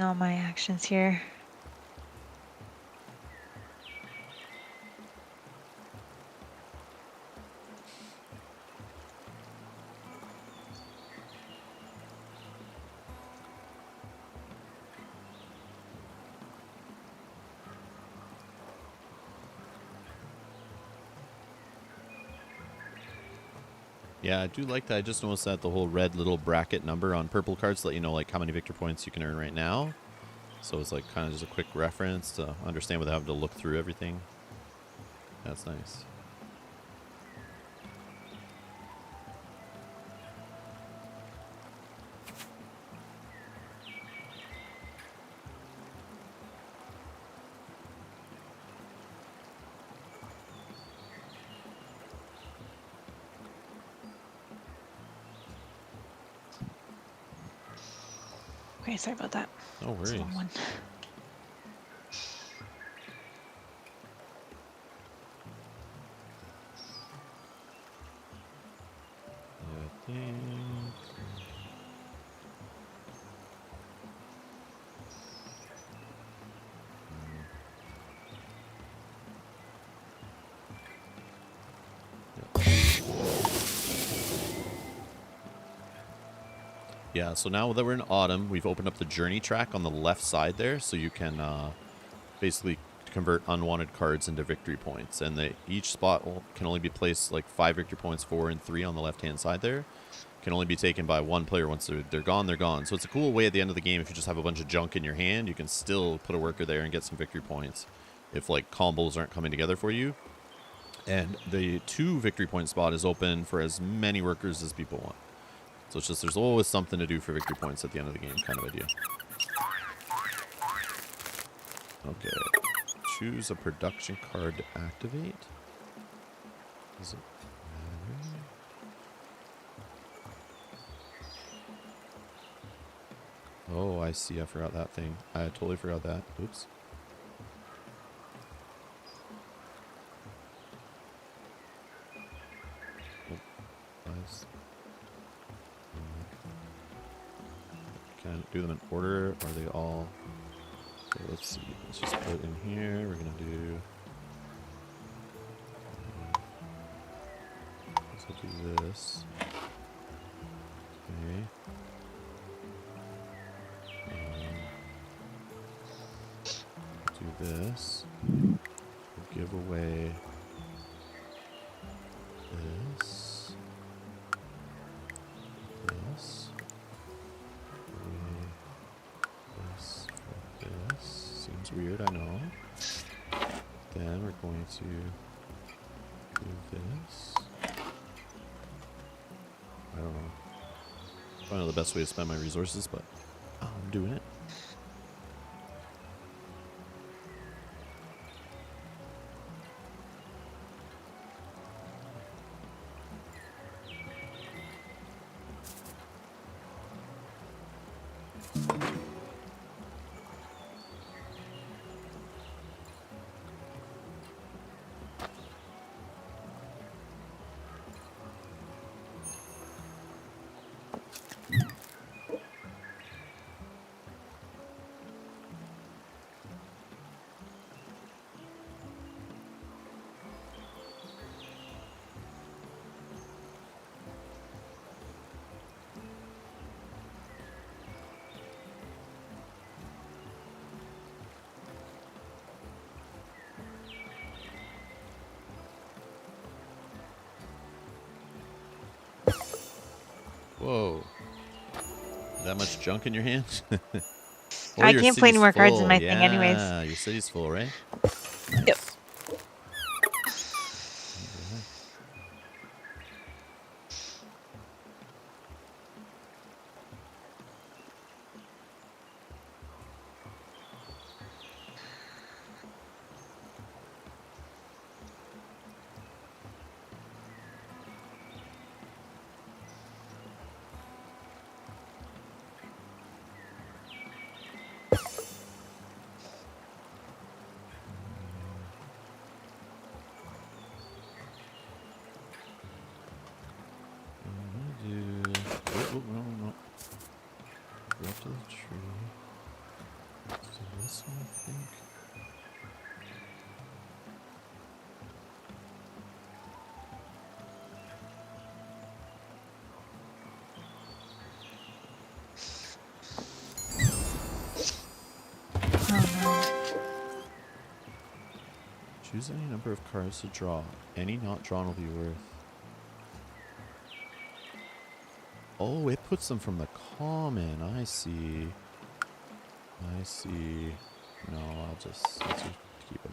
All my actions here. Yeah, I do like that. I just noticed that the whole red little bracket number on purple cards let you know like how many victory points you can earn right now. So it's like kind of just a quick reference to understand without having to look through everything. That's nice. Okay, sorry about that. No It's a worries. long one. Yeah, I think. Yeah, so now that we're in autumn, we've opened up the journey track on the left side there, so you can basically convert unwanted cards into victory points. And each spot can only be placed like 5 victory points, 4 and 3 on the left-hand side there. Can only be taken by one player. Once they're gone, they're gone. So it's a cool way at the end of the game, if you just have a bunch of junk in your hand, you can still put a worker there and get some victory points if like combos aren't coming together for you. And the 2 victory point spot is open for as many workers as people want. So it's just there's always something to do for victory points at the end of the game kind of idea. Okay. Choose a production card to activate. Does it matter? Oh, I see. I forgot that thing. I totally forgot that. Oops. Oh, nice. Can I do them in order? Are they all... So let's see. Let's just put it in here. We're going to do... Let's do this. Okay. Do this. We'll give away this. This. This for this. Seems weird, I know. Then we're going to do this. I don't know. Probably not the best way to spend my resources, but I'm doing it. Whoa. That much junk in your hands? Or I your can't play any city's more cards in full. my thing anyways. Yeah, your city's full, right? Yep. Nice. No. Go up to the tree. Let's do this one, I think. Oh Choose any number of cards to draw. Any not drawn will be worth. Oh, it puts them from the common. I see. I see. No, let's just keep them.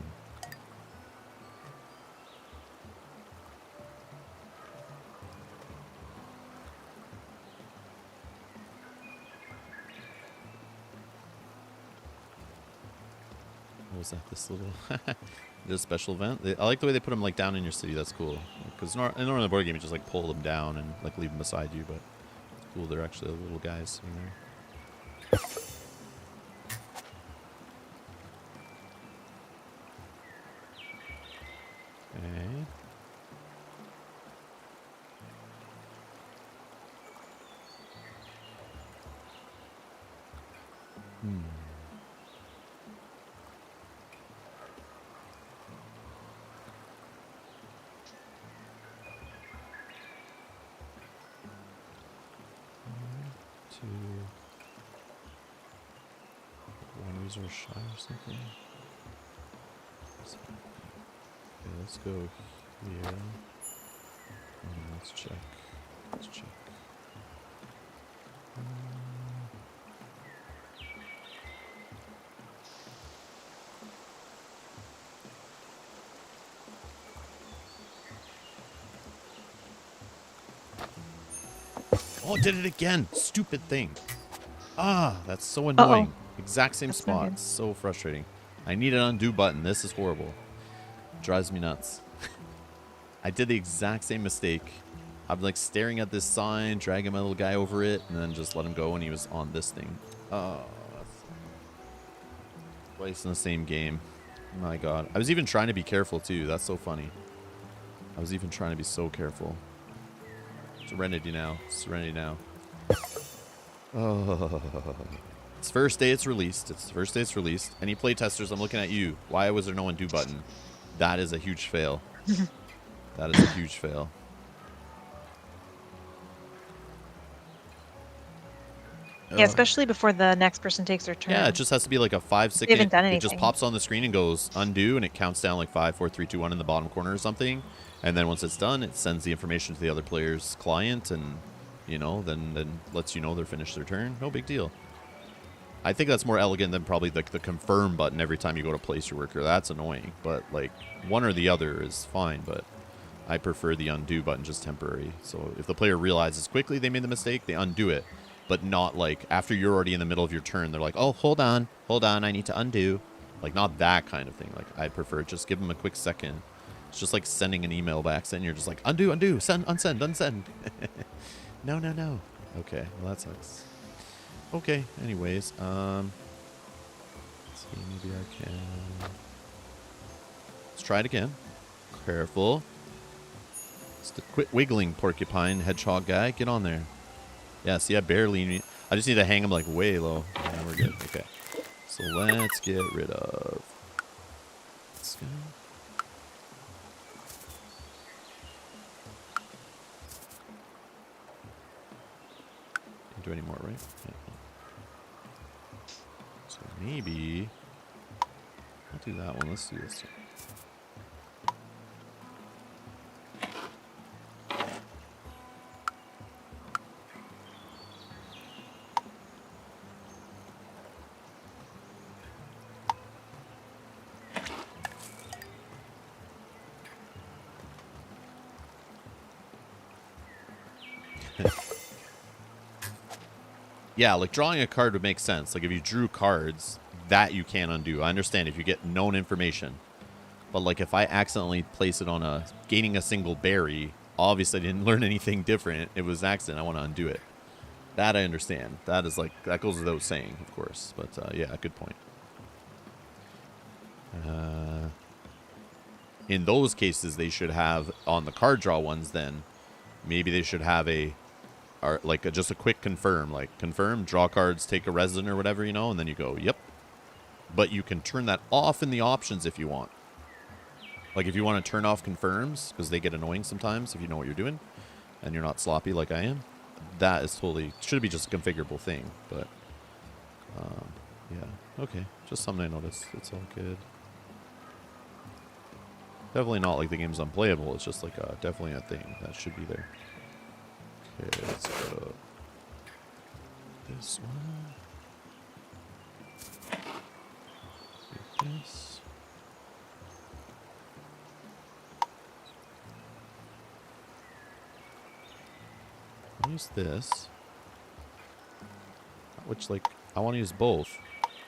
What was that? This little this special event. I like the way they put them like down in your city. That's cool. Because in the board game, you just like pull them down and like leave them beside you. But it's cool. They're actually little guys sitting there. Okay. One user shy or something. Okay, let's go here. Let's check. Let's check. Oh, it did it again. Stupid thing. Ah, that's so annoying. Exact same That's not spot. good. So frustrating. I need an undo button. This is horrible. Drives me nuts. I did the exact same mistake. I'm like staring at this sign, dragging my little guy over it, and then just let him go, and he was on this thing. Oh, that's twice in the same game. My God. I was even trying to be careful, too. That's so funny. I was even trying to be so careful. Serenity now. Serenity now. Oh. It's first day it's released. It's the first day it's released. Any playtesters, I'm looking at you. Why was there no undo button? That is a huge fail. That is a huge fail. Yeah, especially before the next person takes their turn. Yeah, it just has to be like a 5 They haven't done second. It just anything. pops on the screen and goes undo, and it counts down like 5, 4, 3, 2, 1 in the bottom corner or something. And then once it's done, it sends the information to the other player's client, and then lets you know they're finished their turn. No big deal. I think that's more elegant than probably the confirm button every time you go to place your worker. That's annoying, but like one or the other is fine. But I prefer the undo button, just temporary. So if the player realizes quickly they made the mistake, they undo it. But not like after you're already in the middle of your turn, they're like, oh, hold on, I need to undo. Like not that kind of thing. Like I prefer just give them a quick second. It's just like sending an email by accident. You're just like, undo, send, unsend. No. Okay, well that sucks. Okay, anyways, let's see, maybe I can... Let's try it again. Careful. It's the quit wiggling porcupine hedgehog guy. Get on there. Yeah, see, I just need to hang him like way low. Yeah, we're good. Okay. So let's get rid of this guy. Can't do any more, right? Yeah. So maybe I'll do that one. Let's do this one. Yeah, like drawing a card would make sense. Like if you drew cards, that you can undo. I understand if you get known information. But like if I accidentally place it on gaining a single berry, obviously I didn't learn anything different. It was an accident. I want to undo it. That I understand. That is like, that goes without saying, of course. But yeah, good point. In those cases, they should have, on the card draw ones then, maybe they should have just a quick confirm, like confirm, draw cards, take a resident or whatever, and then you go, yep. But you can turn that off in the options if you want. Like if you want to turn off confirms, because they get annoying sometimes if you know what you're doing and you're not sloppy like I am, that is should be just a configurable thing. But yeah, okay, just something I noticed. It's all good. Definitely not like the game's unplayable. It's just like definitely a thing that should be there. Okay, let's go. this one. Do this. I'll use this. Which, like, I want to use both.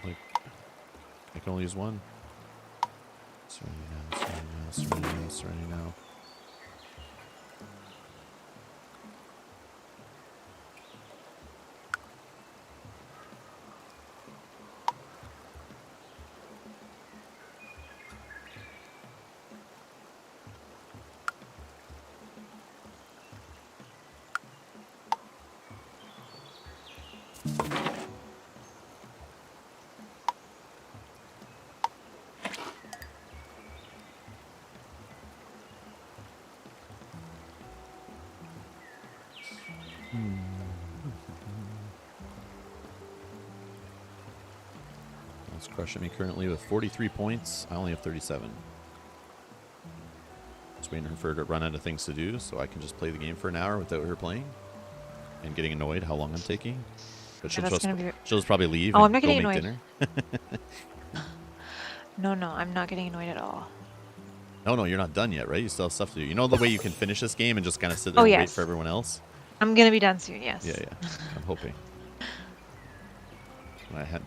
Like, I can only use one. Serenity now. It's crushing me currently with 43 points. I only have 37. Just waiting for her to run out of things to do so I can just play the game for an hour without her playing and getting annoyed how long I'm taking. But she'll just probably leave and I'm not go getting make annoyed. dinner. No, I'm not getting annoyed at all. No, you're not done yet, right? You still have stuff to do. You know the way you can finish this game and just kind of sit there and wait for everyone else? I'm going to be done soon, yes. Yeah. I'm hoping.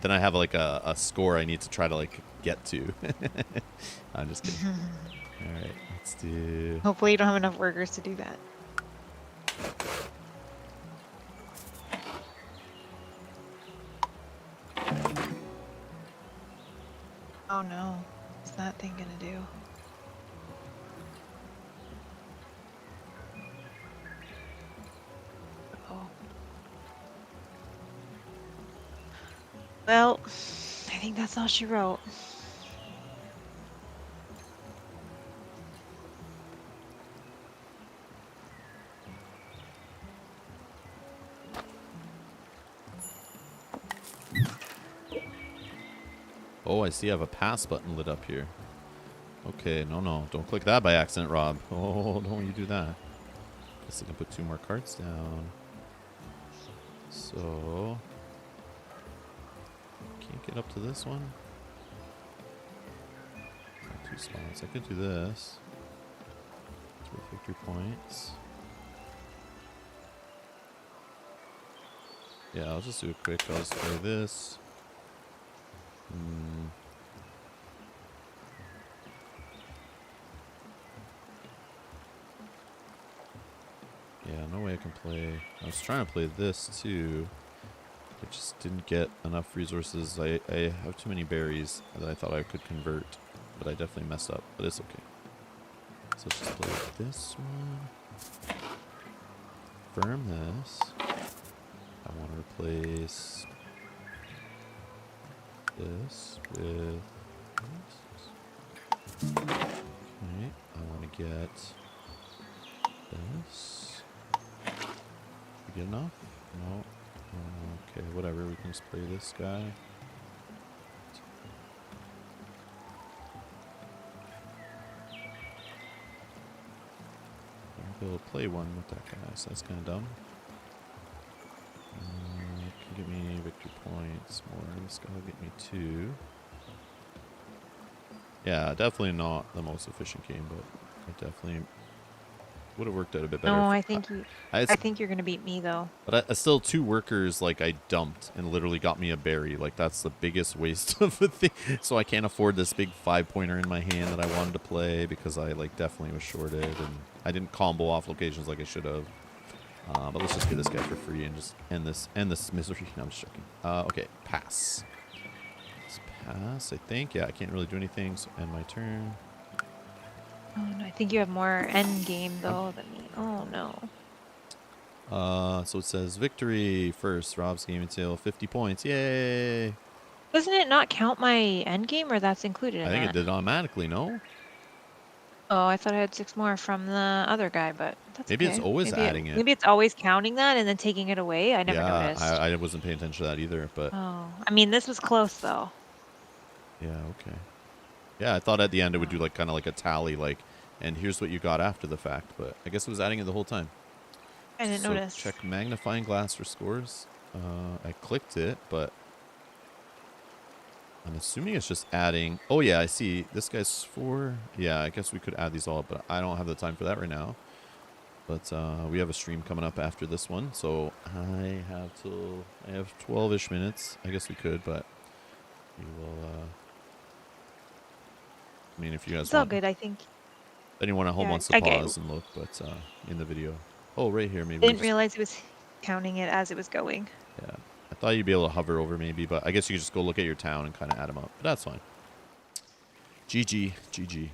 Then I have like a score I need to try to like get to. I'm just kidding. All right, let's do. Hopefully you don't have enough workers to do that. Oh no, what's that thing gonna do? Oh. Well, I think that's all she wrote. Oh, I see I have a pass button lit up here. Okay, no. Don't click that by accident, Rob. Oh, don't you do that. Guess I can put 2 more cards down. So... Can't get up to this one. Got 2 spots. I could do this. It's worth victory points. Yeah, I'll just do it quick. I'll just play this. Yeah, no way I can play. I was trying to play this too. I just didn't get enough resources. I have too many berries that I thought I could convert, but I definitely messed up. But it's okay. So let's just play this one. Firm this. I want to replace this with this. Okay, I want to get this. We get enough? No. Okay, whatever. We can just play this guy. I'll be able to play one with that guy, so that's kind of dumb. Can get me victory points more. This guy will get me 2. Yeah, definitely not the most efficient game, but it definitely would have worked out a bit better. No, I think you're gonna beat me though. But I still 2 workers like I dumped and literally got me a berry. Like that's the biggest waste of a thing. So I can't afford this big 5-pointer in my hand that I wanted to play because I like definitely was shorted and I didn't combo off locations like I should have. But let's just get this guy for free and just end this misery. No, I'm just joking. Okay, pass. Let's pass, I think. Yeah, I can't really do anything, so end my turn. Oh no, I think you have more end game though than me. Oh no. So it says victory first. Rob's game until 50 points. Yay! Doesn't it not count my end game, or that's included in I think that? it did automatically, no? Oh, I thought I had 6 more from the other guy, but that's Maybe okay. it's always adding it. Maybe it's always counting that and then taking it away. I never noticed. I wasn't paying attention to that either, but... Oh, I mean, this was close though. Yeah, okay. Yeah, I thought at the end it would do like kind of like a tally, like, and here's what you got after the fact, but I guess it was adding it the whole time. I didn't notice. Check magnifying glass for scores. I clicked it, but I'm assuming it's just adding. Oh, yeah, I see. This guy's 4. Yeah, I guess we could add these all up, but I don't have the time for that right now. But we have a stream coming up after this one, so I have 12-ish minutes. I guess we could, but we will. I mean, if you guys It's all want, good, I think. anyone at home Yeah, wants to okay. pause and look, but in the video. Oh, right here, maybe. I We didn't just, realize it was counting it as it was going. yeah, I thought you'd be able to hover over maybe, but I guess you could just go look at your town and kind of add them up. But that's fine. GG, GG.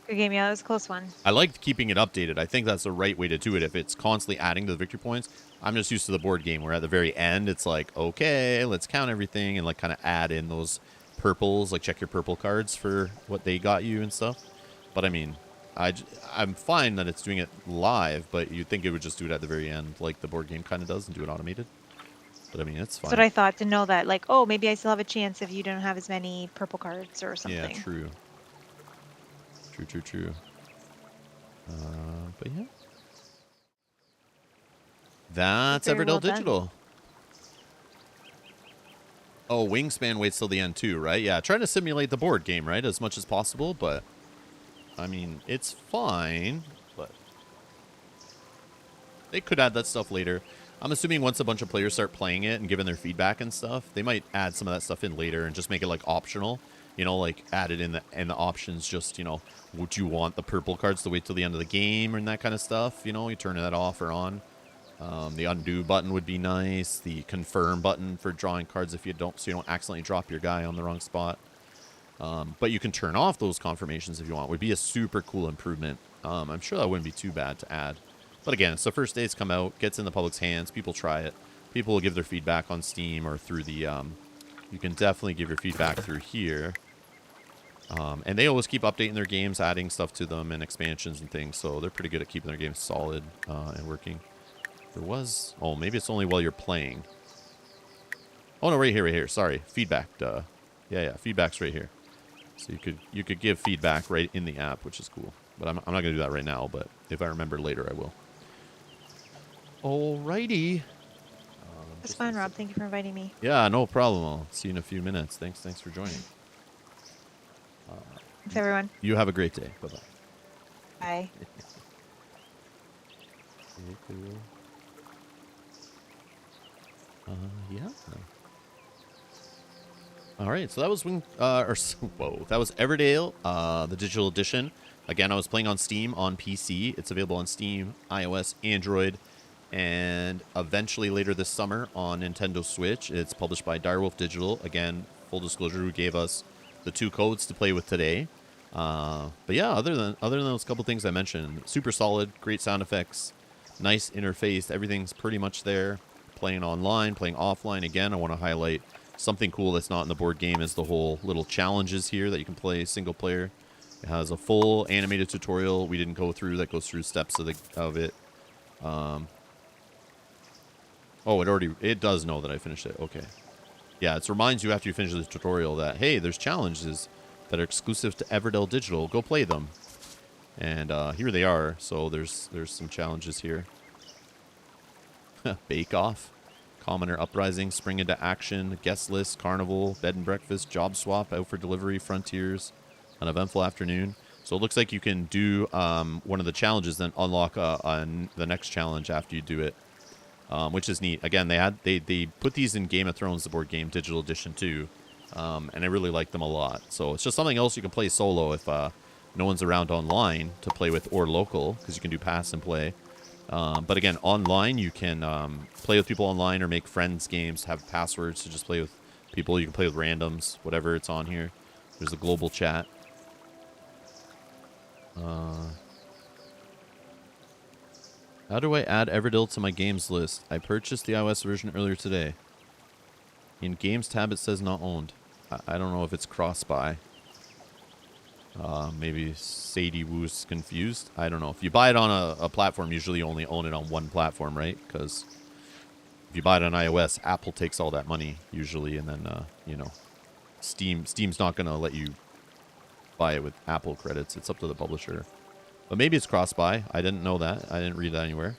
Good game, yeah, that was a close one. I like keeping it updated. I think that's the right way to do it. If it's constantly adding to the victory points, I'm just used to the board game where at the very end it's like, okay, let's count everything and like kind of add in those purples, like check your purple cards for what they got you and stuff. But I mean, I'm fine that it's doing it live, but you'd think it would just do it at the very end like the board game kind of does and do it automated. But I mean, it's fine. That's what I thought, to know that, like, oh, maybe I still have a chance if you don't have as many purple cards or something. Yeah, true. True. But yeah. That's Very Everdell well done. Digital. Oh, Wingspan waits till the end too, right? Yeah, trying to simulate the board game, right, as much as possible, but I mean, it's fine, but they could add that stuff later. I'm assuming once a bunch of players start playing it and giving their feedback and stuff, they might add some of that stuff in later and just make it like optional. You know, like add it in the options. Just, you know, would you want the purple cards to wait till the end of the game and that kind of stuff? You know, you turn that off or on. The undo button would be nice. The confirm button for drawing cards if you don't, so you don't accidentally drop your guy on the wrong spot. But you can turn off those confirmations if you want. Would be a super cool improvement. I'm sure that wouldn't be too bad to add. But again, it's the first day it's come out, gets in the public's hands, people try it. People will give their feedback on Steam or through the, you can definitely give your feedback through here. And they always keep updating their games, adding stuff to them and expansions and things, so they're pretty good at keeping their games solid and working. There was, oh, maybe it's only while you're playing. Oh no, right here, sorry, feedback, duh. Yeah, feedback's right here. So you could give feedback right in the app, which is cool. But I'm not going to do that right now, but if I remember later, I will. Alrighty. That's fine, Rob. Thank you for inviting me. Yeah, no problem. I'll see you in a few minutes. Thanks for joining. Thanks, everyone. You have a great day. Bye-bye. Bye. Yeah. All right, so that was that was Everdell, the digital edition. Again, I was playing on Steam on PC. It's available on Steam, iOS, Android, and eventually later this summer on Nintendo Switch. It's published by Direwolf Digital. Again, full disclosure, who gave us the 2 codes to play with today. But yeah, other than those couple things I mentioned, super solid, great sound effects, nice interface. Everything's pretty much there. Playing online, playing offline. Again, I want to highlight something cool that's not in the board game is the whole little challenges here that you can play single player. It has a full animated tutorial we didn't go through that goes through steps of it. Oh, it does know that I finished it. Okay. Yeah, it reminds you after you finish the tutorial that, hey, there's challenges that are exclusive to Everdell Digital. Go play them. And here they are. So there's some challenges here. Bake Off, Commoner Uprising, Spring into Action, Guest List, Carnival, Bed and Breakfast, Job Swap, Out for Delivery, Frontiers, An Eventful Afternoon. So it looks like you can do one of the challenges, then unlock the next challenge after you do it, which is neat. Again, they put these in Game of Thrones, the board game, digital edition too, and I really like them a lot. So it's just something else you can play solo if no one's around online to play with, or local, because you can do pass and play. But again, online, you can play with people online or make friends games, have passwords to just play with people. You can play with randoms, whatever it's on here. There's a global chat. How do I add Everdell to my games list? I purchased the iOS version earlier today. In Games tab, it says not owned. I don't know if it's cross-buy. Maybe Sadie Woo's confused. I don't know. If you buy it on a platform, usually you only own it on one platform, right? Because if you buy it on iOS, Apple takes all that money usually, and then you know, Steam's not gonna let you buy it with Apple credits. It's up to the publisher. But maybe it's cross-buy. I didn't know that. I didn't read that anywhere.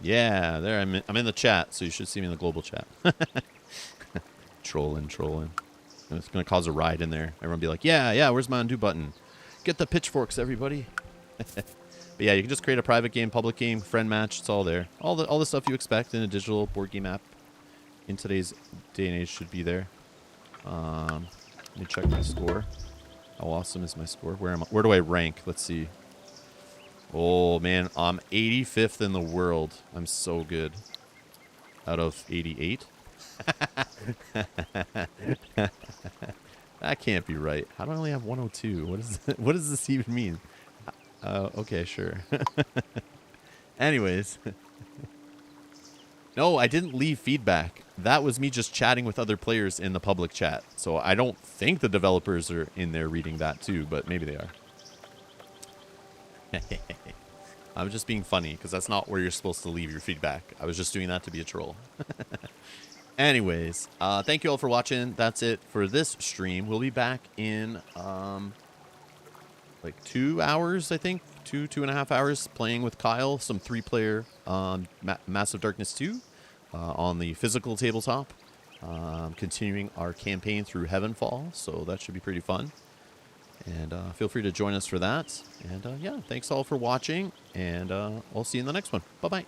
Yeah, there. I'm in the chat, so you should see me in the global chat. Trolling. And it's gonna cause a riot in there. Everyone be like, yeah. Where's my undo button? Get the pitchforks, everybody. But yeah, you can just create a private game, public game, friend match. It's all there. All the stuff you expect in a digital board game app in today's day and age should be there. Let me check my score. How awesome is my score? Where do I rank? Let's see. Oh, man. I'm 85th in the world. I'm so good. Out of 88? That can't be right. How do I only have 102? What does this even mean? Okay, sure. Anyways. No, I didn't leave feedback. That was me just chatting with other players in the public chat. So I don't think the developers are in there reading that too, but maybe they are. I'm just being funny because that's not where you're supposed to leave your feedback. I was just doing that to be a troll. Anyways, thank you all for watching. That's it for this stream. We'll be back in like 2 hours, I think. 2.5 hours playing with Kyle. Some 3-player Massive Darkness 2 on the physical tabletop. Continuing our campaign through Heavenfall. So that should be pretty fun. And feel free to join us for that. And yeah, thanks all for watching. And I'll see you in the next one. Bye-bye.